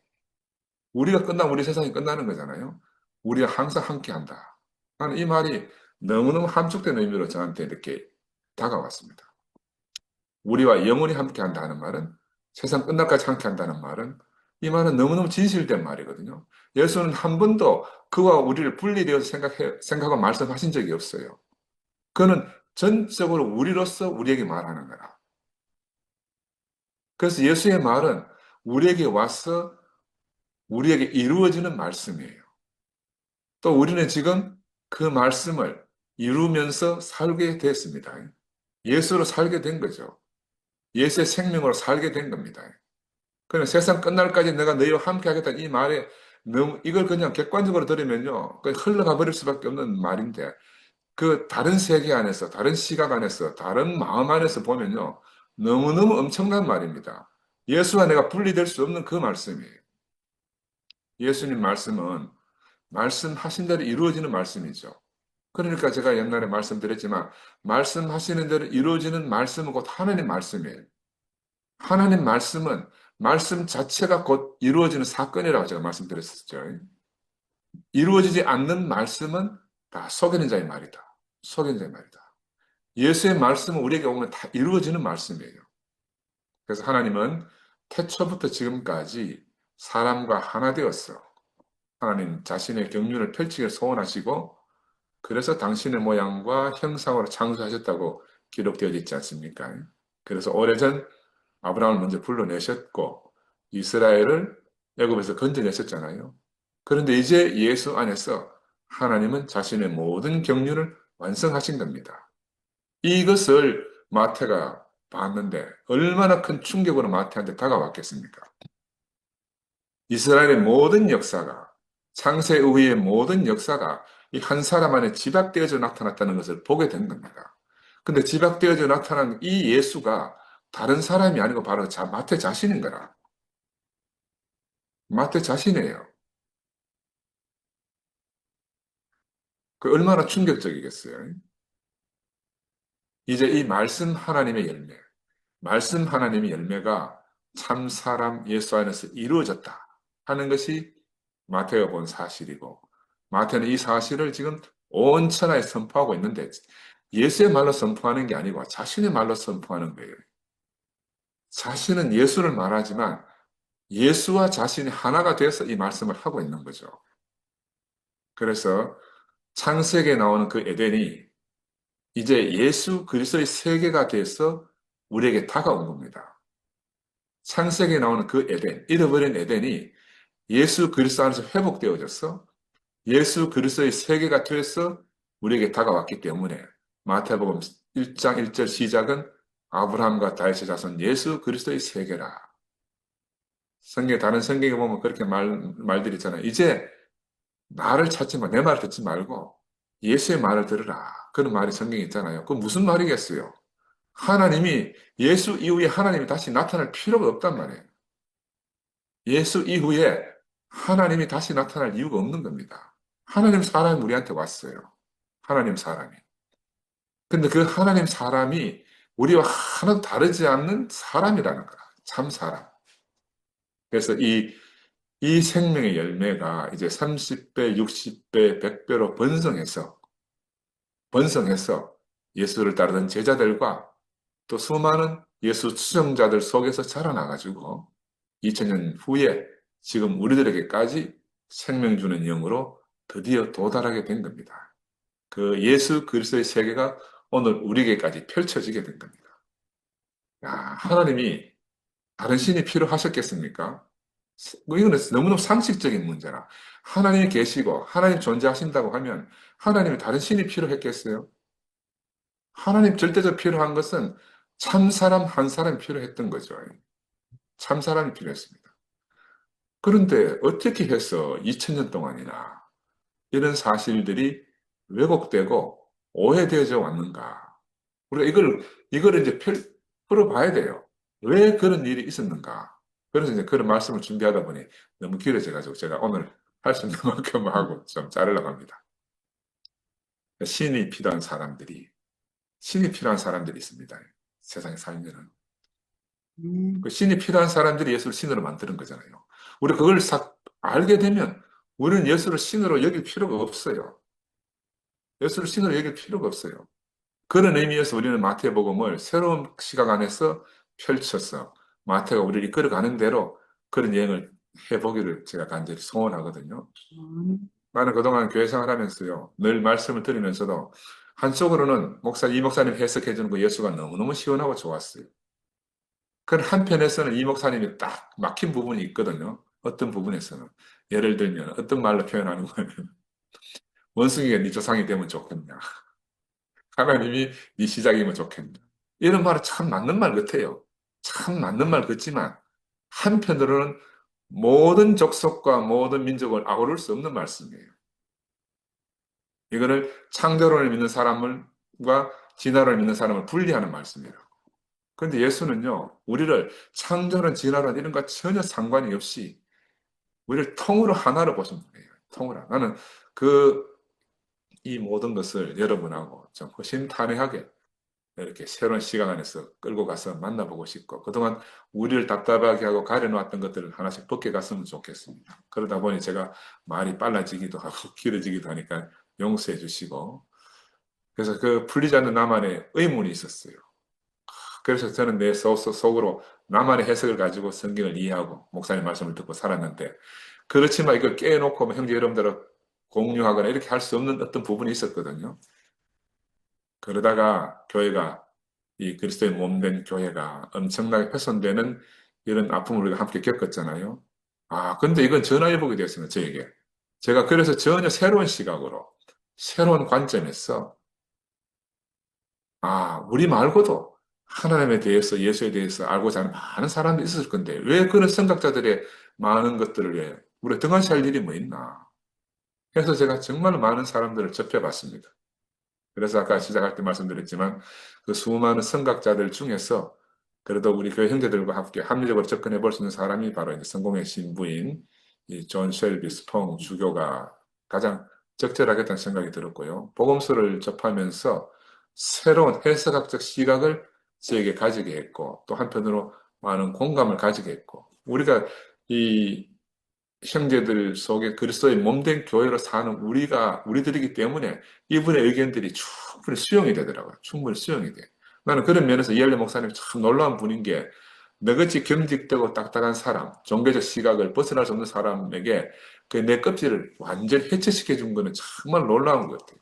우리가 끝나면 우리 세상이 끝나는 거잖아요. 우리가 항상 함께 한다. 나는 이 말이 너무너무 함축된 의미로 저한테 이렇게 다가왔습니다. 우리와 영원히 함께 한다는 말은 세상 끝날까지 함께 한다는 말은 이 말은 너무너무 진실된 말이거든요. 예수는 한 번도 그와 우리를 분리되어서 생각하고 말씀하신 적이 없어요. 그는 전적으로 우리로서 우리에게 말하는 거라. 그래서 예수의 말은 우리에게 와서 우리에게 이루어지는 말씀이에요. 또 우리는 지금 그 말씀을 이루면서 살게 됐습니다. 예수로 살게 된 거죠. 예수의 생명으로 살게 된 겁니다. 그냥 세상 끝날까지 내가 너희와 함께 하겠다는 이 말에 너무 이걸 그냥 객관적으로 들으면요. 그냥 흘러가 버릴 수밖에 없는 말인데 그 다른 세계 안에서, 다른 시각 안에서, 다른 마음 안에서 보면요. 너무너무 엄청난 말입니다. 예수와 내가 분리될 수 없는 그 말씀이에요. 예수님 말씀은 말씀하신 대로 이루어지는 말씀이죠. 그러니까 제가 옛날에 말씀드렸지만 말씀하시는 대로 이루어지는 말씀은 곧 하나님 말씀이에요. 하나님 말씀은 말씀 자체가 곧 이루어지는 사건이라고 제가 말씀드렸었죠. 이루어지지 않는 말씀은 다 속이는 자의 말이다. 속이는 자의 말이다. 예수의 말씀은 우리에게 오면 다 이루어지는 말씀이에요. 그래서 하나님은 태초부터 지금까지 사람과 하나 되었어. 하나님 자신의 경륜을 펼치기를 소원하시고 그래서 당신의 모양과 형상으로 창조하셨다고 기록되어 있지 않습니까? 그래서 오래전 아브라함을 먼저 불러내셨고 이스라엘을 애굽에서 건져내셨잖아요. 그런데 이제 예수 안에서 하나님은 자신의 모든 경륜을 완성하신 겁니다. 이것을 마태가 봤는데 얼마나 큰 충격으로 마태한테 다가왔겠습니까? 이스라엘의 모든 역사가 창세 이후의 모든 역사가 이 한 사람 안에 집약되어져 나타났다는 것을 보게 된 겁니다. 근데 집약되어져 나타난 이 예수가 다른 사람이 아니고 바로 마태 자신인 거라. 마태 자신이에요. 그 얼마나 충격적이겠어요. 이제 이 말씀 하나님의 열매, 말씀 하나님의 열매가 참 사람 예수 안에서 이루어졌다 하는 것이 마태가 본 사실이고 마태는 이 사실을 지금 온 천하에 선포하고 있는데 예수의 말로 선포하는 게 아니고 자신의 말로 선포하는 거예요. 자신은 예수를 말하지만 예수와 자신이 하나가 돼서 이 말씀을 하고 있는 거죠. 그래서 창세기에 나오는 그 에덴이 이제 예수 그리스도의 세계가 돼서 우리에게 다가온 겁니다. 창세기에 나오는 그 에덴, 잃어버린 에덴이 예수 그리스도 안에서 회복되어져서 예수 그리스도의 세계가 돼서 우리에게 다가왔기 때문에 마태복음 1장 1절 시작은 아브라함과 다윗의 자손 예수 그리스도의 세계라. 다른 성경에 보면 그렇게 말들이 있잖아요. 이제 나를 찾지 마, 내 말을 듣지 말고 예수의 말을 들으라. 그런 말이 성경에 있잖아요. 그 무슨 말이겠어요? 예수 이후에 하나님이 다시 나타날 필요가 없단 말이에요. 예수 이후에 하나님이 다시 나타날 이유가 없는 겁니다. 하나님 사람이 우리한테 왔어요. 하나님 사람이. 근데 그 하나님 사람이 우리와 하나도 다르지 않는 사람이라는 거야. 참 사람. 그래서 이 이 생명의 열매가 이제 30배, 60배, 100배로 번성해서 예수를 따르던 제자들과 또 수많은 예수 추종자들 속에서 자라나가지고 2000년 후에 지금 우리들에게까지 생명 주는 영으로 드디어 도달하게 된 겁니다. 그 예수 그리스도의 세계가 오늘 우리에게까지 펼쳐지게 된 겁니다. 야, 하나님이 다른 신이 필요하셨겠습니까? 뭐 이거는 너무너무 상식적인 문제라. 하나님이 계시고 하나님 존재하신다고 하면 하나님이 다른 신이 필요했겠어요? 하나님 절대적으로 필요한 것은 참 사람 한 사람이 필요했던 거죠. 참 사람이 필요했습니다. 그런데 어떻게 해서 2000년 동안이나 이런 사실들이 왜곡되고 오해되어져 왔는가? 우리가 이걸 이제 풀어봐야 돼요. 왜 그런 일이 있었는가? 그래서 이제 그런 말씀을 준비하다 보니 너무 길어져가지고 제가 오늘 할 수 있는 만큼 하고 좀 자르려고 합니다. 신이 필요한 사람들이, 신이 필요한 사람들이 있습니다. 세상에 살면은. 그 신이 필요한 사람들이 예수를 신으로 만드는 거잖아요. 우리 그걸 알게 되면 우리는 예수를 신으로 여길 필요가 없어요. 예수를 신으로 여길 필요가 없어요. 그런 의미에서 우리는 마태복음을 새로운 시각 안에서 펼쳐서 마태가 우리를 이끌어가는 대로 그런 여행을 해보기를 제가 간절히 소원하거든요. 나는 그동안 교회 생활하면서요, 늘 말씀을 들으면서도 한쪽으로는 이 목사님 해석해주는 그 예수가 너무너무 시원하고 좋았어요. 그런 한편에서는 이 목사님이 딱 막힌 부분이 있거든요. 어떤 부분에서는. 예를 들면 어떤 말로 표현하는 거는 원숭이가 네 조상이 되면 좋겠냐. 하나님이 네 시작이면 좋겠냐. 이런 말은 참 맞는 말 같아요. 참 맞는 말 같지만 한편으로는 모든 족속과 모든 민족을 아우를 수 없는 말씀이에요. 이거를 창조론을 믿는 사람과 진화론을 믿는 사람을 분리하는 말씀이에요. 그런데 예수는요, 우리를 창조론, 진화론 이런 거 전혀 상관이 없이 우리를 통으로 하나로 보신 분이에요. 통으로. 나는 이 모든 것을 여러분하고 좀 허심탄회하게 이렇게 새로운 시간 안에서 끌고 가서 만나보고 싶고, 그동안 우리를 답답하게 하고 가려놓았던 것들을 하나씩 벗겨갔으면 좋겠습니다. 그러다 보니 제가 말이 빨라지기도 하고 길어지기도 하니까 용서해 주시고, 그래서 그 풀리지 않는 나만의 의문이 있었어요. 그래서 저는 내 속으로 나만의 해석을 가지고 성경을 이해하고 목사님 말씀을 듣고 살았는데, 그렇지만 이걸 깨놓고 뭐 형제 여러분들하고 공유하거나 이렇게 할 수 없는 어떤 부분이 있었거든요. 그러다가 교회가 이 그리스도의 몸된 교회가 엄청나게 훼손되는 이런 아픔을 우리가 함께 겪었잖아요. 아, 근데 이건 전화위복이 되었습니다, 저에게. 제가 그래서 전혀 새로운 시각으로, 새로운 관점에서, 아, 우리 말고도 하나님에 대해서, 예수에 대해서 알고자 하는 많은 사람들이 있었을 건데, 왜 그런 생각자들의 많은 것들을 왜, 우리가 등한시할 일이 뭐 있나. 그래서 제가 정말 많은 사람들을 접해봤습니다. 그래서 아까 시작할 때 말씀드렸지만 그 수많은 선각자들 중에서 그래도 우리 교회 형제들과 함께 합리적으로 접근해 볼 수 있는 사람이 바로 이제 성공의 신부인 이 존 쉘비 스펑 주교가 가장 적절하겠다는 생각이 들었고요. 복음서를 접하면서 새로운 해석학적 시각을 저에게 가지게 했고 또 한편으로 많은 공감을 가지게 했고 우리가 이 형제들 속에 그리스도의 몸된 교회로 사는 우리들이기 때문에 이분의 의견들이 충분히 수용이 되더라고요. 충분히 수용이 돼. 나는 그런 면에서 이할래 목사님이 참 놀라운 분인 게 너같이 경직되고 딱딱한 사람, 종교적 시각을 벗어날 수 없는 사람에게 그 내 껍질을 완전히 해체시켜 준 거는 정말 놀라운 것 같아요.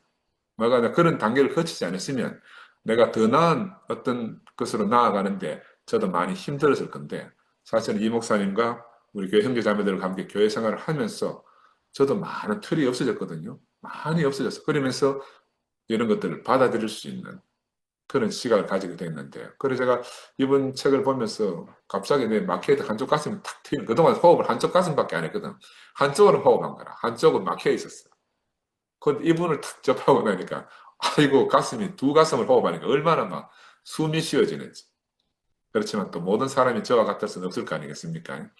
내가 그런 단계를 거치지 않았으면 내가 더 나은 어떤 것으로 나아가는데 저도 많이 힘들었을 건데 사실은 이 목사님과 우리 교회 형제자매들과 함께 교회 생활을 하면서 저도 많은 틀이 없어졌거든요. 많이 없어졌어. 그러면서 이런 것들을 받아들일 수 있는 그런 시각을 가지게 됐는데 그래서 제가 이번 책을 보면서 갑자기 내 마케트 한쪽 가슴이 탁 트이는 그동안 호흡을 한쪽 가슴밖에 안 했거든. 한쪽으로 호흡한 거라. 한쪽은 막혀 있었어. 그 이분을 탁 접하고 나니까 아이고 가슴이 두 가슴을 호흡하니까 얼마나 막 숨이 쉬어지는지. 그렇지만 또 모든 사람이 저와 같을 수는 없을 거 아니겠습니까?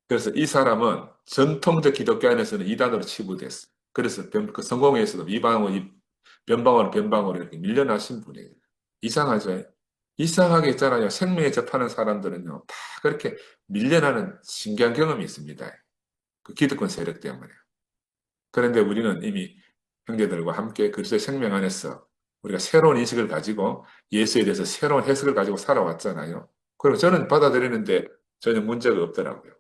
그래서 이 사람은 전통적 기독교 안에서는 이단으로 치부됐어요. 그래서 그 성공회에서도 변방으로 이렇게 밀려나신 분이에요. 이상하죠? 이상하게 있잖아요. 생명에 접하는 사람들은요, 다 그렇게 밀려나는 신기한 경험이 있습니다. 그 기득권 세력 때문에. 그런데 우리는 이미 형제들과 함께 그리스도의 생명 안에서 우리가 새로운 인식을 가지고 예수에 대해서 새로운 해석을 가지고 살아왔잖아요. 그리고 저는 받아들이는데 전혀 문제가 없더라고요.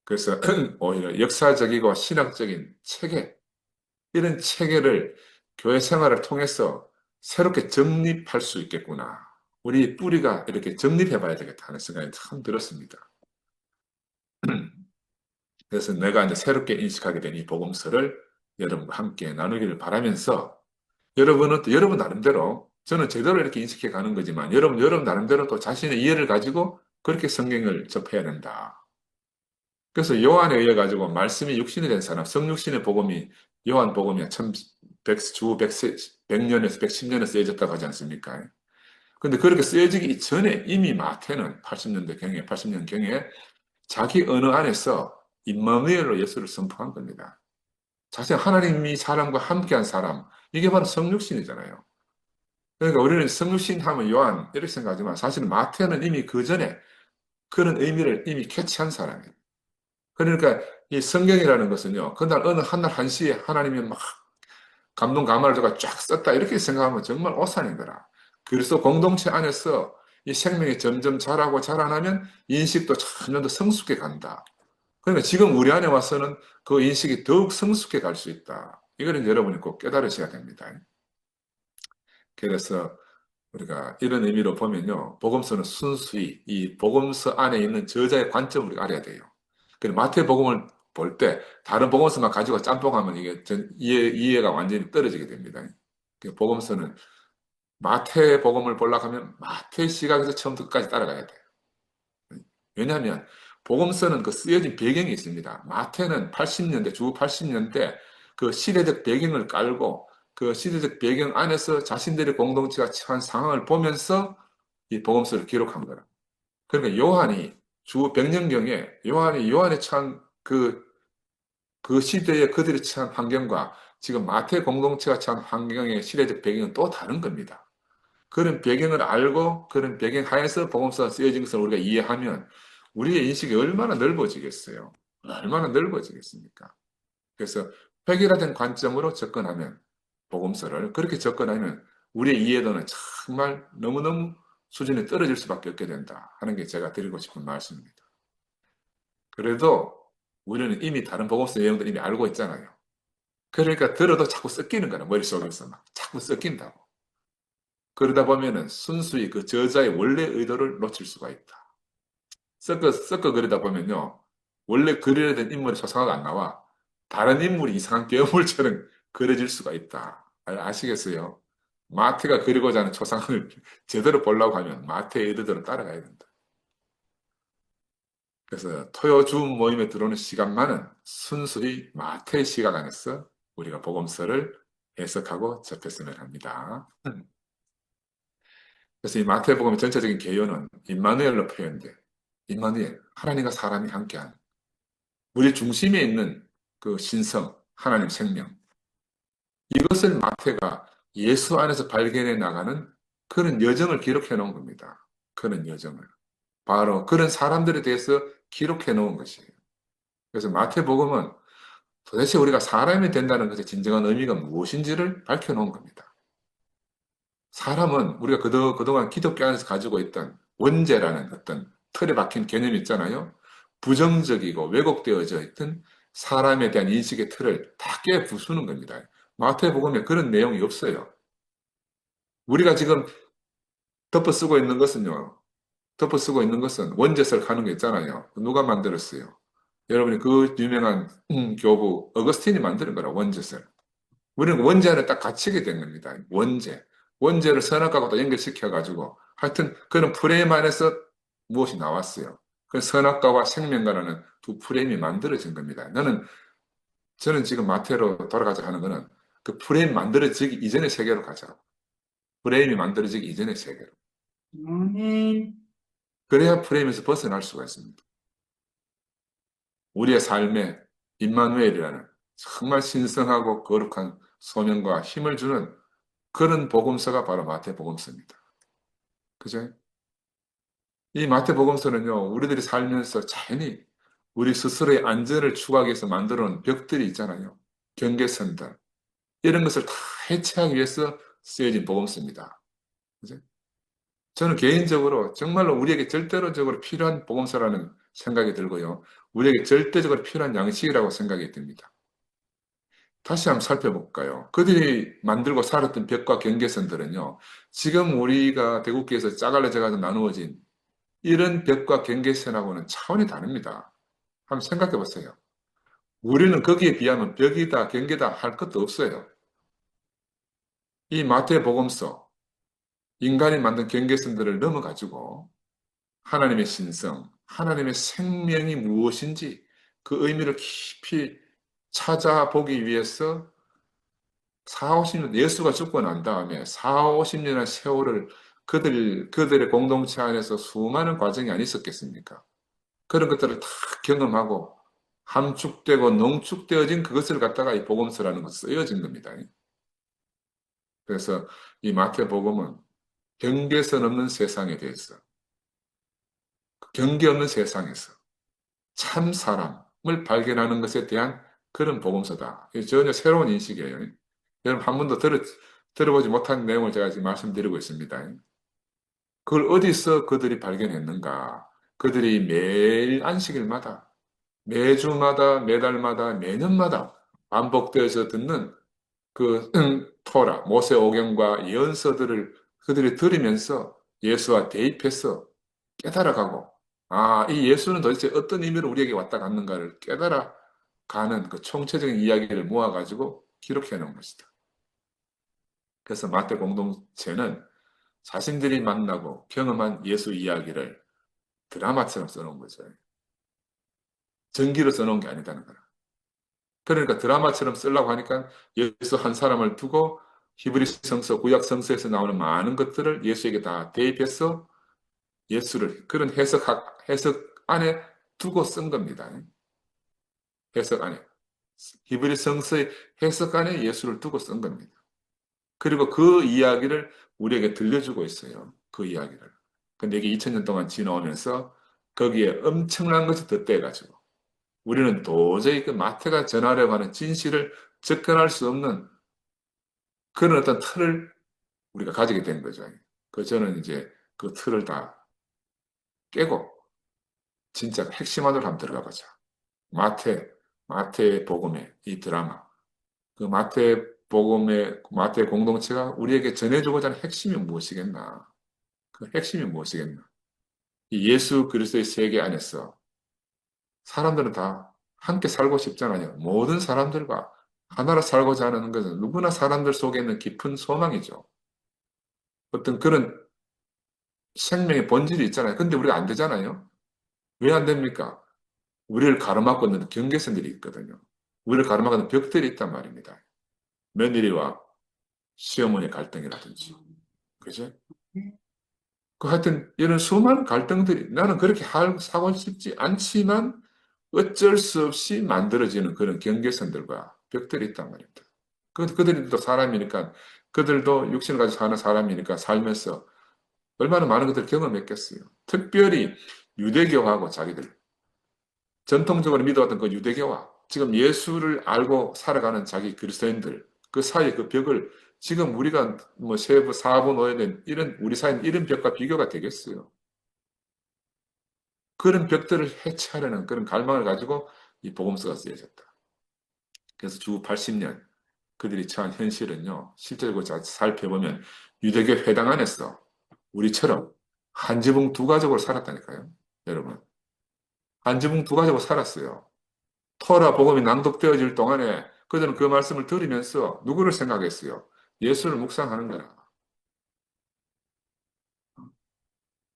그래서 오히려 역사적이고 신학적인 체계, 이런 체계를 교회 생활을 통해서 새롭게 정립할 수 있겠구나. 우리 뿌리가 이렇게 정립해 봐야 되겠다 하는 생각이 참 들었습니다. 그래서 내가 이제 새롭게 인식하게 된 이 복음서를 여러분과 함께 나누기를 바라면서 여러분은 또 여러분 나름대로 저는 제대로 이렇게 인식해 가는 거지만 여러분 나름대로 또 자신의 이해를 가지고 그렇게 성경을 접해야 된다. 그래서 요한에 의해 가지고 말씀이 육신이 된 사람, 성육신의 복음이 요한 복음이 주 100년에서 110년에 쓰여졌다고 하지 않습니까? 근데 그렇게 쓰여지기 전에 이미 마태는 80년대 경에, 80년 경에 자기 언어 안에서 임마누엘로 예수를 선포한 겁니다. 자신 하나님이 사람과 함께한 사람, 이게 바로 성육신이잖아요. 그러니까 우리는 성육신 하면 요한 이렇게 생각하지만 사실은 마태는 이미 그 전에 그런 의미를 이미 캐치한 사람이에요. 그러니까 이 성경이라는 것은요, 그날 어느 한날 한시에 하나님이 막 감동 감화를 제가 쫙 썼다 이렇게 생각하면 정말 오산인 거라. 그래서 공동체 안에서 이 생명이 점점 자라고 자라나면 인식도 점점 더 성숙해 간다. 그러니까 지금 우리 안에 와서는 그 인식이 더욱 성숙해 갈 수 있다. 이거는 여러분이 꼭 깨달으셔야 됩니다. 그래서 우리가 이런 의미로 보면요. 복음서는 순수히 이 복음서 안에 있는 저자의 관점을 우리가 알아야 돼요. 그리고 마태복음을 볼 때 다른 복음서만 가지고 짬뽕하면 이게 이해가 완전히 떨어지게 됩니다. 복음서는 마태복음을 보려고 하면 마태 시각에서 처음부터 끝까지 따라가야 돼요. 왜냐하면 복음서는 그 쓰여진 배경이 있습니다. 마태는 80년대, 주 80년대 그 시대적 배경을 깔고 그 시대적 배경 안에서 자신들의 공동체가 처한 상황을 보면서 이 복음서를 기록한 거라. 그러니까 요한이 주 100년경에 요한이 처한 그 시대에 그들이 처한 환경과 지금 마태 공동체가 처한 환경의 시대적 배경은 또 다른 겁니다. 그런 배경을 알고 그런 배경 하에서 복음서가 쓰여진 것을 우리가 이해하면 우리의 인식이 얼마나 넓어지겠어요. 얼마나 넓어지겠습니까? 그래서 획일화된 관점으로 접근하면 복음서를 그렇게 접근하면 우리의 이해도는 정말 너무너무 수준이 떨어질 수밖에 없게 된다 하는 게 제가 드리고 싶은 말씀입니다. 그래도 우리는 이미 다른 복음서 내용들 이미 알고 있잖아요. 그러니까 들어도 자꾸 섞이는 거야. 머릿속에서 막 자꾸 섞인다고. 그러다 보면은 순수히 그 저자의 원래 의도를 놓칠 수가 있다. 섞어 그리다 보면요. 원래 그려야 된 인물이 초상화가 안 나와. 다른 인물이 이상한 괴물처럼 그려질 수가 있다. 아시겠어요? 마태가 그리고자 하는 초상을 제대로 보려고 하면 마태의 의도대로 따라가야 된다. 그래서 토요주 모임에 들어오는 시간만은 순수히 마태의 시각 안에서 우리가 복음서를 해석하고 접했으면 합니다. 그래서 이 마태복음의 전체적인 개요는 임마누엘로 표현돼. 임마누엘, 하나님과 사람이 함께한 우리 중심에 있는 그 신성, 하나님 생명. 이것을 마태가 예수 안에서 발견해 나가는 그런 여정을 기록해 놓은 겁니다. 그런 여정을. 바로 그런 사람들에 대해서 기록해 놓은 것이에요. 그래서 마태복음은 도대체 우리가 사람이 된다는 것의 진정한 의미가 무엇인지를 밝혀 놓은 겁니다. 사람은 우리가 그동안 기독교 안에서 가지고 있던 원죄라는 어떤 틀에 박힌 개념이 있잖아요. 부정적이고 왜곡되어져 있던 사람에 대한 인식의 틀을 다 깨부수는 겁니다. 마태복음에 그런 내용이 없어요. 우리가 지금 덮어쓰고 있는 것은요. 덮어쓰고 있는 것은 원죄설 하는 게 있잖아요. 누가 만들었어요? 여러분이 그 유명한 교부 어거스틴이 만드는 거라 원죄설. 우리는 원죄 안에 딱 갇히게 된 겁니다. 원죄. 원죄를 선악과가 또 연결시켜가지고 하여튼 그런 프레임 안에서 무엇이 나왔어요. 그 선악과와 생명과라는 두 프레임이 만들어진 겁니다. 저는 지금 마태로 돌아가자 하는 거는 그 프레임 만들어지기 이전의 세계로 가자. 프레임이 만들어지기 이전의 세계로. 그래야 프레임에서 벗어날 수가 있습니다. 우리의 삶에 임마누엘이라는 정말 신성하고 거룩한 소명과 힘을 주는 그런 복음서가 바로 마태복음서입니다. 그죠? 이 마태복음서는요, 우리들이 살면서 자연히 우리 스스로의 안전을 추구하기 위해서 만들어 놓은 벽들이 있잖아요. 경계선들. 이런 것을 다 해체하기 위해서 쓰여진 복음서입니다. 그죠? 저는 개인적으로 정말로 우리에게 절대적으로 필요한 복음서라는 생각이 들고요. 우리에게 절대적으로 필요한 양식이라고 생각이 듭니다. 다시 한번 살펴볼까요? 그들이 만들고 살았던 벽과 경계선들은요, 지금 우리가 대국기에서 짜갈려져 가지고 나누어진 이런 벽과 경계선하고는 차원이 다릅니다. 한번 생각해 보세요. 우리는 거기에 비하면 벽이다, 경계다 할 것도 없어요. 이 마태복음서, 인간이 만든 경계선들을 넘어가지고 하나님의 신성, 하나님의 생명이 무엇인지 그 의미를 깊이 찾아보기 위해서 4, 50년, 예수가 죽고 난 다음에 4, 50년의 세월을 그들의 공동체 안에서 수많은 과정이 안 있었겠습니까? 그런 것들을 다 경험하고 함축되고 농축되어진 그것을 갖다가 이 복음서라는 것을 쓰여진 겁니다. 그래서 이 마태복음은 경계선 없는 세상에 대해서, 경계 없는 세상에서 참 사람을 발견하는 것에 대한 그런 복음서다. 이게 전혀 새로운 인식이에요. 여러분 한 번도 들어보지 못한 내용을 제가 지금 말씀드리고 있습니다. 그걸 어디서 그들이 발견했는가? 그들이 매일 안식일마다, 매주마다, 매달마다, 매년마다 반복되어서 듣는 그 토라, 모세오경과 예언서들을 그들이 들으면서 예수와 대입해서 깨달아가고, 아, 이 예수는 도대체 어떤 의미로 우리에게 왔다 갔는가를 깨달아 가는 그 총체적인 이야기를 모아가지고 기록해 놓은 것이다. 그래서 마태 공동체는 자신들이 만나고 경험한 예수 이야기를 드라마처럼 써놓은 거죠. 전기로 써놓은 게 아니다는 거라. 그러니까 드라마처럼 쓰려고 하니까 예수 한 사람을 두고 히브리 성서, 구약 성서에서 나오는 많은 것들을 예수에게 다 대입해서 예수를 그런 해석 안에 두고 쓴 겁니다. 해석 안에. 히브리 성서의 해석 안에 예수를 두고 쓴 겁니다. 그리고 그 이야기를 우리에게 들려주고 있어요. 그 이야기를. 근데 이게 2000년 동안 지나오면서 거기에 엄청난 것이 덧대가지고 우리는 도저히 그 마태가 전하려고 하는 진실을 접근할 수 없는 그런 어떤 틀을 우리가 가지게 된 거죠. 그 저는 이제 그 틀을 다 깨고 진짜 핵심 안으로 한번 들어가 보자. 마태 복음의 이 드라마. 그 마태 복음의 마태 공동체가 우리에게 전해주고자 하는 핵심이 무엇이겠나? 그 핵심이 무엇이겠나? 이 예수 그리스도의 세계 안에서 사람들은 다 함께 살고 싶잖아요. 모든 사람들과 하나로 살고자 하는 것은 누구나 사람들 속에 있는 깊은 소망이죠. 어떤 그런 생명의 본질이 있잖아요. 근데 우리가 안 되잖아요. 왜 안 됩니까? 우리를 가로막고 있는 경계선들이 있거든요. 우리를 가로막고 있는 벽들이 있단 말입니다. 며느리와 시어머니 갈등이라든지. 그죠? 그 하여튼 이런 수많은 갈등들이 나는 그렇게 사고 싶지 않지만 어쩔 수 없이 만들어지는 그런 경계선들과 벽들이 있단 말입니다. 그들도 사람이니까 그들도 육신을 가지고 사는 사람이니까 살면서 얼마나 많은 것들을 경험했겠어요. 특별히 유대교하고 자기들 전통적으로 믿어왔던 그 유대교와 지금 예수를 알고 살아가는 자기 그리스도인들 그 사이의 그 벽을 지금 우리가 뭐 세부 사부 놓여낸 이런 우리 사이는 이런 벽과 비교가 되겠어요. 그런 벽들을 해체하려는 그런 갈망을 가지고 이 복음서가 쓰여졌다. 그래서 주 80년 그들이 처한 현실은요. 실제로 살펴보면 유대교 회당 안에서 우리처럼 한 지붕 두 가족으로 살았다니까요. 여러분. 한 지붕 두 가족으로 살았어요. 토라 복음이 낭독되어질 동안에 그들은 그 말씀을 들으면서 누구를 생각했어요? 예수를 묵상하는 거야.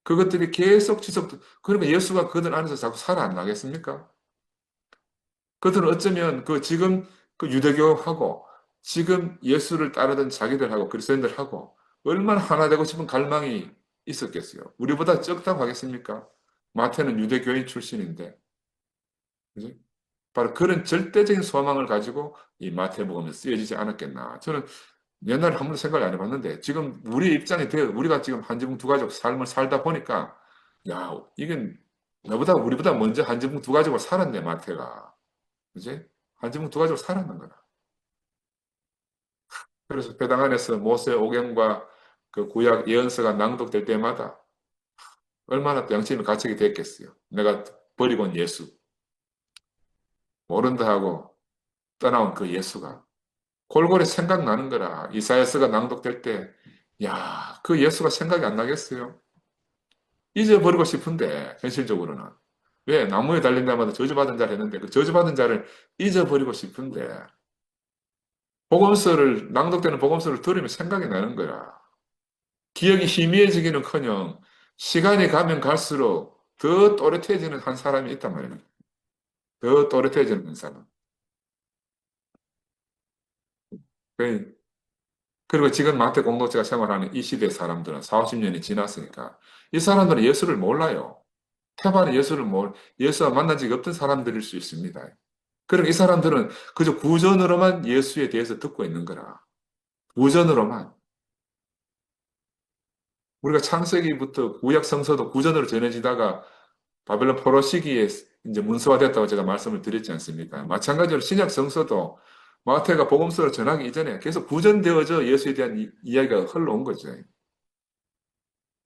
그것들이 계속 그러면 예수가 그들 안에서 자꾸 살아나겠습니까? 그들은 어쩌면 그 지금 그 유대교하고 지금 예수를 따르던 자기들하고 그리스도인들하고 얼마나 하나 되고 싶은 갈망이 있었겠어요. 우리보다 적다고 하겠습니까? 마태는 유대교인 출신인데, 그지? 바로 그런 절대적인 소망을 가지고 이 마태복음에 쓰여지지 않았겠나. 저는 옛날에 한 번도 생각을 안 해봤는데 지금 우리 입장이 되어 우리가 지금 한 지붕 두 가족 삶을 살다 보니까 야, 이게 나보다 우리보다 먼저 한 지붕 두 가족을 살았네, 마태가. 그지? 한 지붕 두 가족을 살았는 거다. 그래서 회당 안에서 모세 오경과 그 구약 예언서가 낭독될 때마다 얼마나 또 양심이 갇히게 됐겠어요. 내가 버리고 온 예수, 모른다 하고 떠나온 그 예수가 골골이 생각나는 거라. 이사야서가 낭독될 때, 야, 그 예수가 생각이 안 나겠어요? 잊어버리고 싶은데, 현실적으로는. 왜? 나무에 달린 자마다 저주받은 자를 했는데, 그 저주받은 자를 잊어버리고 싶은데, 복음서를, 낭독되는 복음서를 들으면 생각이 나는 거야. 기억이 희미해지기는커녕, 시간이 가면 갈수록 더 또렷해지는 한 사람이 있단 말이에요. 더 또렷해지는 한 사람. 그 그리고 지금 마태 공동체가 생활하는 이 시대 사람들은 4, 50년이 지났으니까 이 사람들은 예수를 몰라요. 태반에 예수와 만난 적이 없던 사람들일 수 있습니다. 그럼 이 사람들은 그저 구전으로만 예수에 대해서 듣고 있는 거라. 구전으로만. 우리가 창세기부터 구약 성서도 구전으로 전해지다가 바벨론 포로 시기에 이제 문서화됐다고 제가 말씀을 드렸지 않습니까? 마찬가지로 신약 성서도 마태가 복음서를 전하기 이전에 계속 구전되어져 예수에 대한 이야기가 흘러온 거죠.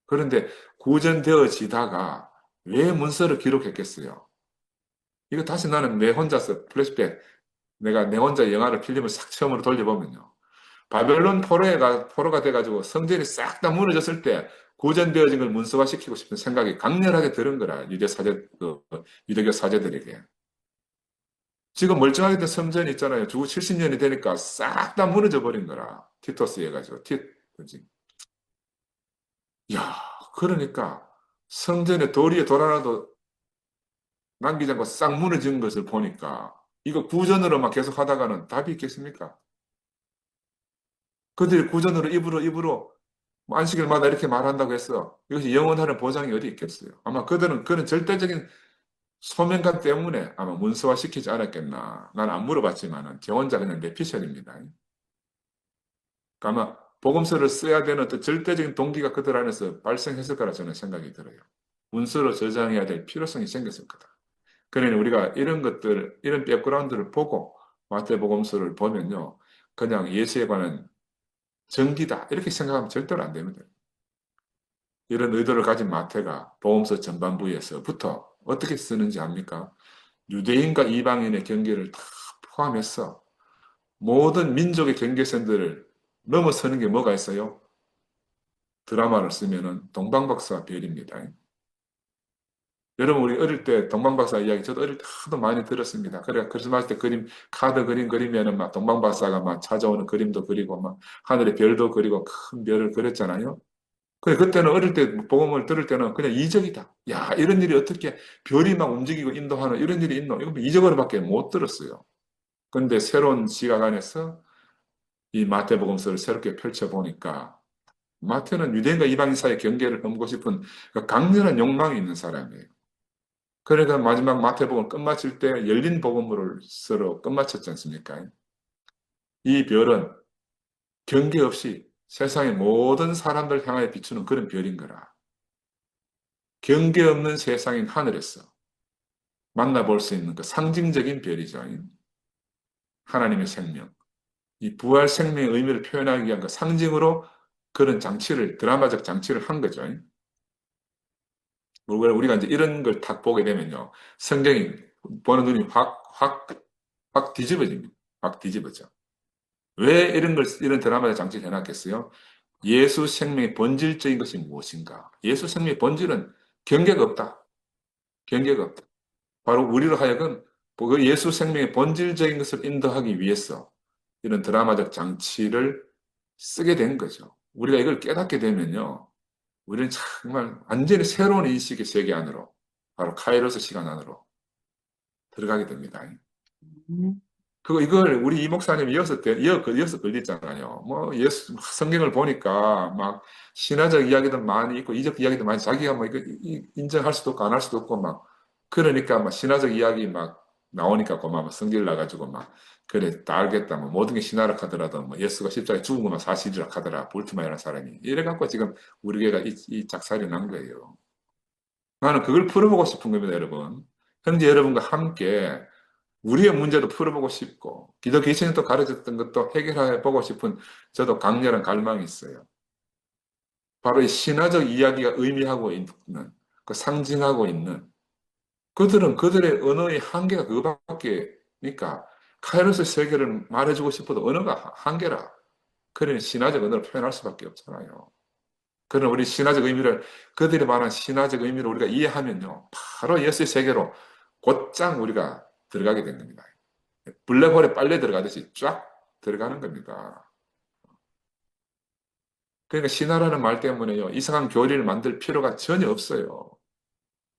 그런데 구전되어지다가 왜 문서를 기록했겠어요? 이거 다시 나는 내 혼자서 플래시백, 내가 내 혼자 영화를 필름을 싹 처음으로 돌려보면요. 바벨론 포로가 돼가지고 성전이 싹 다 무너졌을 때 구전되어진 걸 문서화시키고 싶은 생각이 강렬하게 들은 거라, 유대교 사제들에게. 지금 멀쩡하게 된 성전이 있잖아요. 주후 70년이 되니까 싹 다 무너져 버린 거라. 티토스 해가지고. 그지? 야, 그러니까 성전에 돌 위에 돌 하나도 남기지 않고 싹 무너진 것을 보니까 이거 구전으로만 계속 하다가는 답이 있겠습니까? 그들이 구전으로 입으로 뭐 안식일마다 이렇게 말한다고 했어. 이것이 영원하는 보장이 어디 있겠어요? 아마 그들은 그런 절대적인 소명감 때문에 아마 문서화 시키지 않았겠나. 난 안 물어봤지만은 제 혼자 그냥 내피셜입니다. 그러니까 아마 복음서를 써야 되는 어떤 절대적인 동기가 그들 안에서 발생했을 거라 저는 생각이 들어요. 문서로 저장해야 될 필요성이 생겼을 거다. 그러니 우리가 이런 것들, 이런 백그라운드를 보고 마태복음서를 보면요. 그냥 예수에 관한 정기다. 이렇게 생각하면 절대로 안 됩니다. 이런 의도를 가진 마태가 복음서 전반부에서부터 어떻게 쓰는지 압니까? 유대인과 이방인의 경계를 다 포함해서 모든 민족의 경계선들을 넘어서는 게 뭐가 있어요? 드라마를 쓰면은 동방박사 별입니다. 여러분, 우리 어릴 때 동방박사 이야기 저도 어릴 때 하도 많이 들었습니다. 그래, 크리스마스 때 카드 그림 그리면은 막 동방박사가 막 찾아오는 그림도 그리고 막 하늘에 별도 그리고 큰 별을 그렸잖아요. 그래, 그때는 어릴 때 복음을 들을 때는 그냥 이적이다. 야, 이런 일이 어떻게 별이 막 움직이고 인도하는 이런 일이 있노? 이거 이적으로밖에 못 들었어요. 그런데 새로운 시각 안에서 이 마태복음서를 새롭게 펼쳐보니까 마태는 유대인과 이방인 사이의 경계를 넘고 싶은 그 강렬한 욕망이 있는 사람이에요. 그러니까 마지막 마태복음 끝마칠 때 열린 복음으로 서로 끝마쳤지 않습니까? 이 별은 경계 없이 세상의 모든 사람들 향하여 비추는 그런 별인 거라. 경계 없는 세상인 하늘에서 만나볼 수 있는 그 상징적인 별이죠. 하나님의 생명. 이 부활 생명의 의미를 표현하기 위한 그 상징으로 그런 장치를, 드라마적 장치를 한 거죠. 우리가 이제 이런 걸 딱 보게 되면요. 성경이 보는 눈이 확 뒤집어집니다. 확 뒤집어져. 왜 이런 드라마적 장치를 해놨겠어요? 예수 생명의 본질적인 것이 무엇인가? 예수 생명의 본질은 경계가 없다. 경계가 없다. 바로 우리로 하여금 그 예수 생명의 본질적인 것을 인도하기 위해서 이런 드라마적 장치를 쓰게 된 거죠. 우리가 이걸 깨닫게 되면요. 우리는 정말 완전히 새로운 인식의 세계 안으로, 바로 카이로스 시간 안으로 들어가게 됩니다. 이걸 우리 이 목사님이 이어서 걸렸잖아요. 뭐, 성경을 보니까 막 신화적 이야기도 많이 있고, 이적 이야기도 많이 자기가 뭐 이거 인정할 수도 없고 안 할 수도 없고 막, 그러니까 막 신화적 이야기 막 나오니까 고마워 성질 나가지고 막 그래 다 알겠다 뭐 모든 게 신화라 하더라도 뭐 예수가 십자가에 죽은 것만 사실이라 하더라 볼트마이라는 사람이 이래 갖고 지금 우리 교회가 이 작살이 난 거예요. 나는 그걸 풀어보고 싶은 겁니다, 여러분. 형제 여러분과 함께 우리의 문제도 풀어보고 싶고 기독 교신이 또 가르쳤던 것도 해결해 보고 싶은 저도 강렬한 갈망이 있어요. 바로 이 신화적 이야기가 의미하고 있는 그 상징하고 있는 그들은 그들의 언어의 한계가 그거밖에 그러니까 카이로스 세계를 말해주고 싶어도 언어가 한계라. 그러니 신화적 언어를 표현할 수밖에 없잖아요. 그런 우리 신화적 의미를 그들이 말한 신화적 의미를 우리가 이해하면요. 바로 예수의 세계로 곧장 우리가 들어가게 된 겁니다. 블랙홀에 빨려 들어가듯이 쫙 들어가는 겁니다. 그러니까 신화라는 말 때문에요. 이상한 교리를 만들 필요가 전혀 없어요.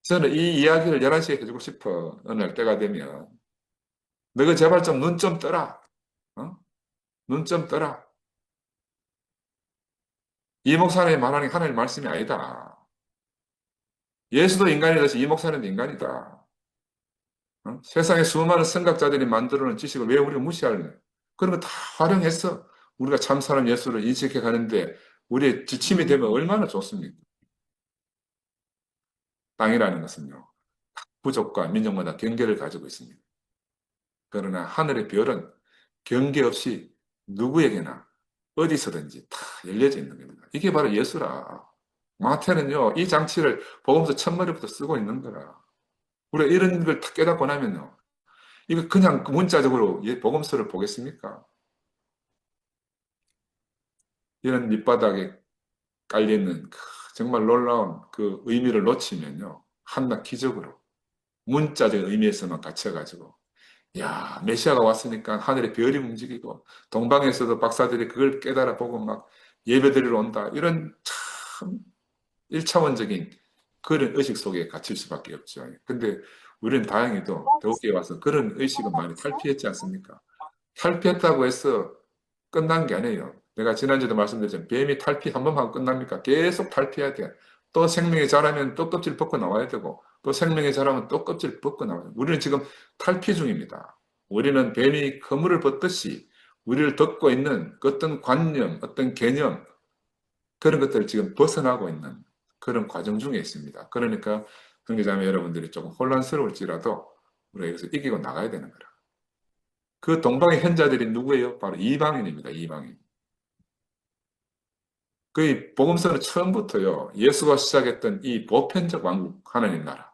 저는 이 이야기를 11시에 해주고 싶어. 어느 날 때가 되면. 너가 제발 좀 눈 좀 떠라. 어? 눈 좀 떠라. 이 목사님이 말하는 게 하나님의 말씀이 아니다. 예수도 인간이듯이 이 목사님도 인간이다. 어? 세상에 수많은 선각자들이 만들어 놓은 지식을 왜 우리가 무시할래? 그런 거 다 활용해서 우리가 참 사람 예수를 인식해 가는데 우리의 지침이 되면 얼마나 좋습니까? 땅이라는 것은요. 부족과 민족마다 경계를 가지고 있습니다. 그러나 하늘의 별은 경계 없이 누구에게나 어디서든지 다 열려져 있는 겁니다. 이게 바로 예수라. 마태는요, 이 장치를 복음서 첫머리부터 쓰고 있는 거라. 우리가 이런 걸 다 깨닫고 나면요, 이거 그냥 문자적으로 복음서를 보겠습니까? 이런 밑바닥에 깔려있는 정말 놀라운 그 의미를 놓치면요, 한낱 기적으로 문자적 의미에서만 갇혀가지고 야, 메시아가 왔으니까 하늘의 별이 움직이고 동방에서도 박사들이 그걸 깨달아 보고 막 예배드리러 온다. 이런 참 일차원적인 그런 의식 속에 갇힐 수밖에 없죠. 근데 우리는 다행히도 더욱에 와서 그런 의식은 많이 탈피했지 않습니까? 탈피했다고 해서 끝난 게 아니에요. 내가 지난주에도 말씀드렸지만 뱀이 탈피 한 번 하고 끝납니까? 계속 탈피해야 돼. 또 생명이 자라면 또 껍질 벗고 나와야 되고 또 생명이 자라면 또 껍질 벗고 나와야 돼요. 우리는 지금 탈피 중입니다. 우리는 뱀이 그물을 벗듯이 우리를 덮고 있는 그 어떤 관념, 어떤 개념 그런 것들을 지금 벗어나고 있는 그런 과정 중에 있습니다. 그러니까 형제자매 여러분들이 조금 혼란스러울지라도 우리가 여기서 이기고 나가야 되는 거라. 그 동방의 현자들이 누구예요? 바로 이방인입니다. 이방인. 그 복음서는 처음부터요. 예수가 시작했던 이 보편적 왕국 하나님 나라.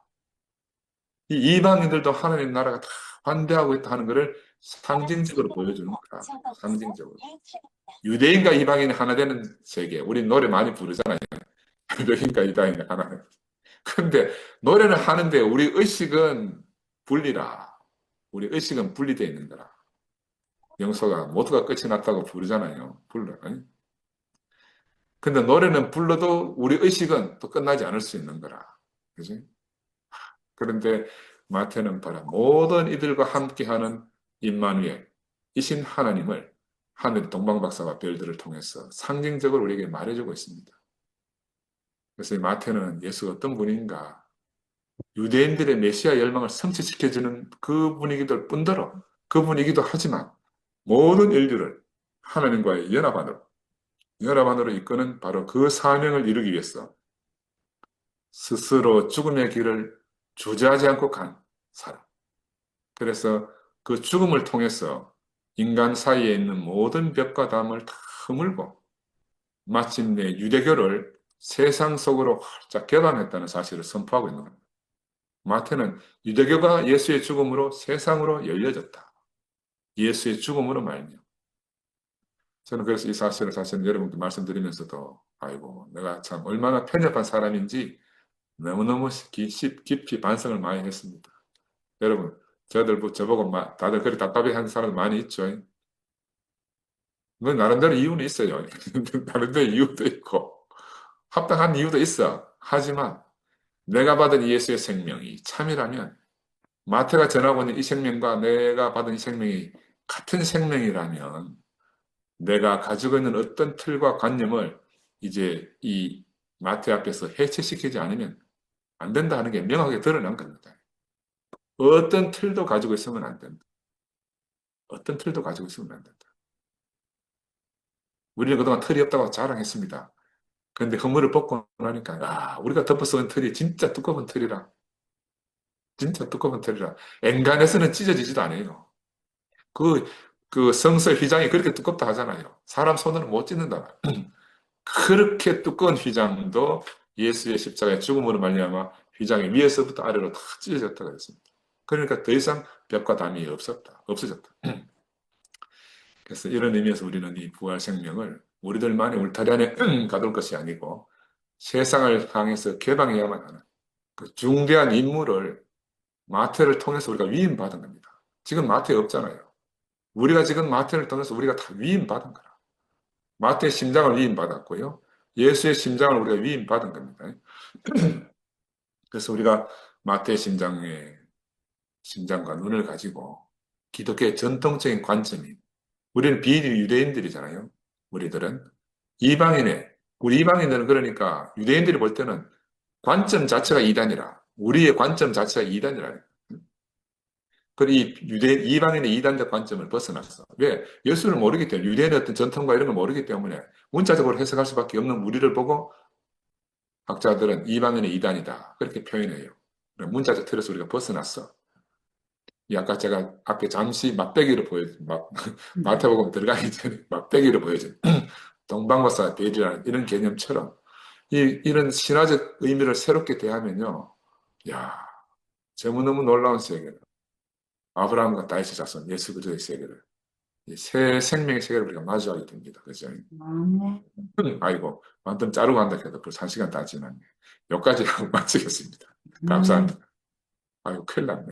이 이방인들도 하나님 나라가 다 반대하고 있다 하는 것을 상징적으로 보여주는 거다. 상징적으로. 유대인과 이방인이 하나 되는 세계. 우리 노래 많이 부르잖아요. 유대인과 이방인이 하나. 근데 노래는 하는데 우리 의식은 분리라. 우리 의식은 분리되어 있는 거라. 영서가 모두가 끝이 났다고 부르잖아요. 불러. 근데 노래는 불러도 우리 의식은 또 끝나지 않을 수 있는 거라. 그지? 그런데 마태는 바로 모든 이들과 함께하는 임마누엘, 이신 하나님을 하늘 동방박사와 별들을 통해서 상징적으로 우리에게 말해주고 있습니다. 그래서 이 마태는 예수가 어떤 분인가, 유대인들의 메시아 열망을 성취시켜주는 그 분이기도 뿐더러 그 분이기도 하지만 모든 인류를 하나님과의 연합 안으로 이끄는 바로 그 사명을 이루기 위해서 스스로 죽음의 길을 주저하지 않고 간 사람. 그래서 그 죽음을 통해서 인간 사이에 있는 모든 벽과 담을 다 허물고 마침내 유대교를 세상 속으로 활짝 개방했다는 사실을 선포하고 있는 겁니다. 마태는 유대교가 예수의 죽음으로 세상으로 열려졌다. 예수의 죽음으로 말미암아. 저는 그래서 이 사실을 사실 여러분께 말씀드리면서도 아이고 내가 참 얼마나 편협한 사람인지 너무너무 깊이 반성을 많이 했습니다. 여러분 저보고 다들 그렇게 답답해하는 사람 많이 있죠. 뭐 나름대로 이유는 있어요. 나름대로 이유도 있고 합당한 이유도 있어. 하지만 내가 받은 예수의 생명이 참이라면 마태가 전하고 있는 이 생명과 내가 받은 이 생명이 같은 생명이라면 내가 가지고 있는 어떤 틀과 관념을 이제 이 마태 앞에서 해체시키지 않으면 안 된다 하는 게 명확하게 드러난 겁니다. 어떤 틀도 가지고 있으면 안 된다. 어떤 틀도 가지고 있으면 안 된다. 우리는 그동안 틀이 없다고 자랑했습니다. 그런데 허물을 벗고 나니까, 아, 우리가 덮어쓰은 틀이 진짜 두꺼운 틀이라. 진짜 두꺼운 틀이라. 엔간해서는 찢어지지도 않아요. 그, 그 성서 휘장이 그렇게 두껍다 하잖아요. 사람 손으로 못 찢는다. 그렇게 두꺼운 휘장도 예수의 십자가의 죽음으로 말미암아 휘장이 위에서부터 아래로 다 찢어졌다고 했습니다. 그러니까 더 이상 벽과 담이 없었다. 없어졌다. 그래서 이런 의미에서 우리는 이 부활 생명을 우리들만의 울타리 안에 가둘 것이 아니고 세상을 향해서 개방해야만 하는 그 중대한 임무를 마태를 통해서 우리가 위임받은 겁니다. 지금 마태 없잖아요. 우리가 지금 마태를 통해서 우리가 다 위임받은 거라. 마태의 심장을 위임받았고요. 예수의 심장을 우리가 위임받은 겁니다. 그래서 우리가 마태의 심장과 눈을 가지고 기독교의 전통적인 관점이 우리는 비유대인들이잖아요. 우리들은 우리 이방인들은 그러니까 유대인들이 볼 때는 관점 자체가 이단이라 우리의 관점 자체가 이단이라. 그리고 이방인의 이단적 관점을 벗어났어. 왜? 예수를 모르기 때문에 유대인의 어떤 전통과 이런 걸 모르기 때문에 문자적으로 해석할 수밖에 없는 우리를 보고 학자들은 이방인의 이단이다 그렇게 표현해요. 문자적 틀에서 우리가 벗어났어. 이 아까 제가 앞에 잠시 맛배기를 마태복음 들어가기 전에 맛배기를 보여준 동방박사 대리라는 이런 개념처럼 이런 신화적 의미를 새롭게 대하면요. 야, 너무너무 놀라운 세계를 아브라함과 다윗의 자손 예수 그리스도의 세계를 이 새 생명의 세계를 우리가 마주하게 됩니다. 그죠? 아이고 완전 자르고 한다 해도 벌써 1시간 다 지났네. 여기까지 하고 마치겠습니다. 감사합니다. 아이고 큰일 났네.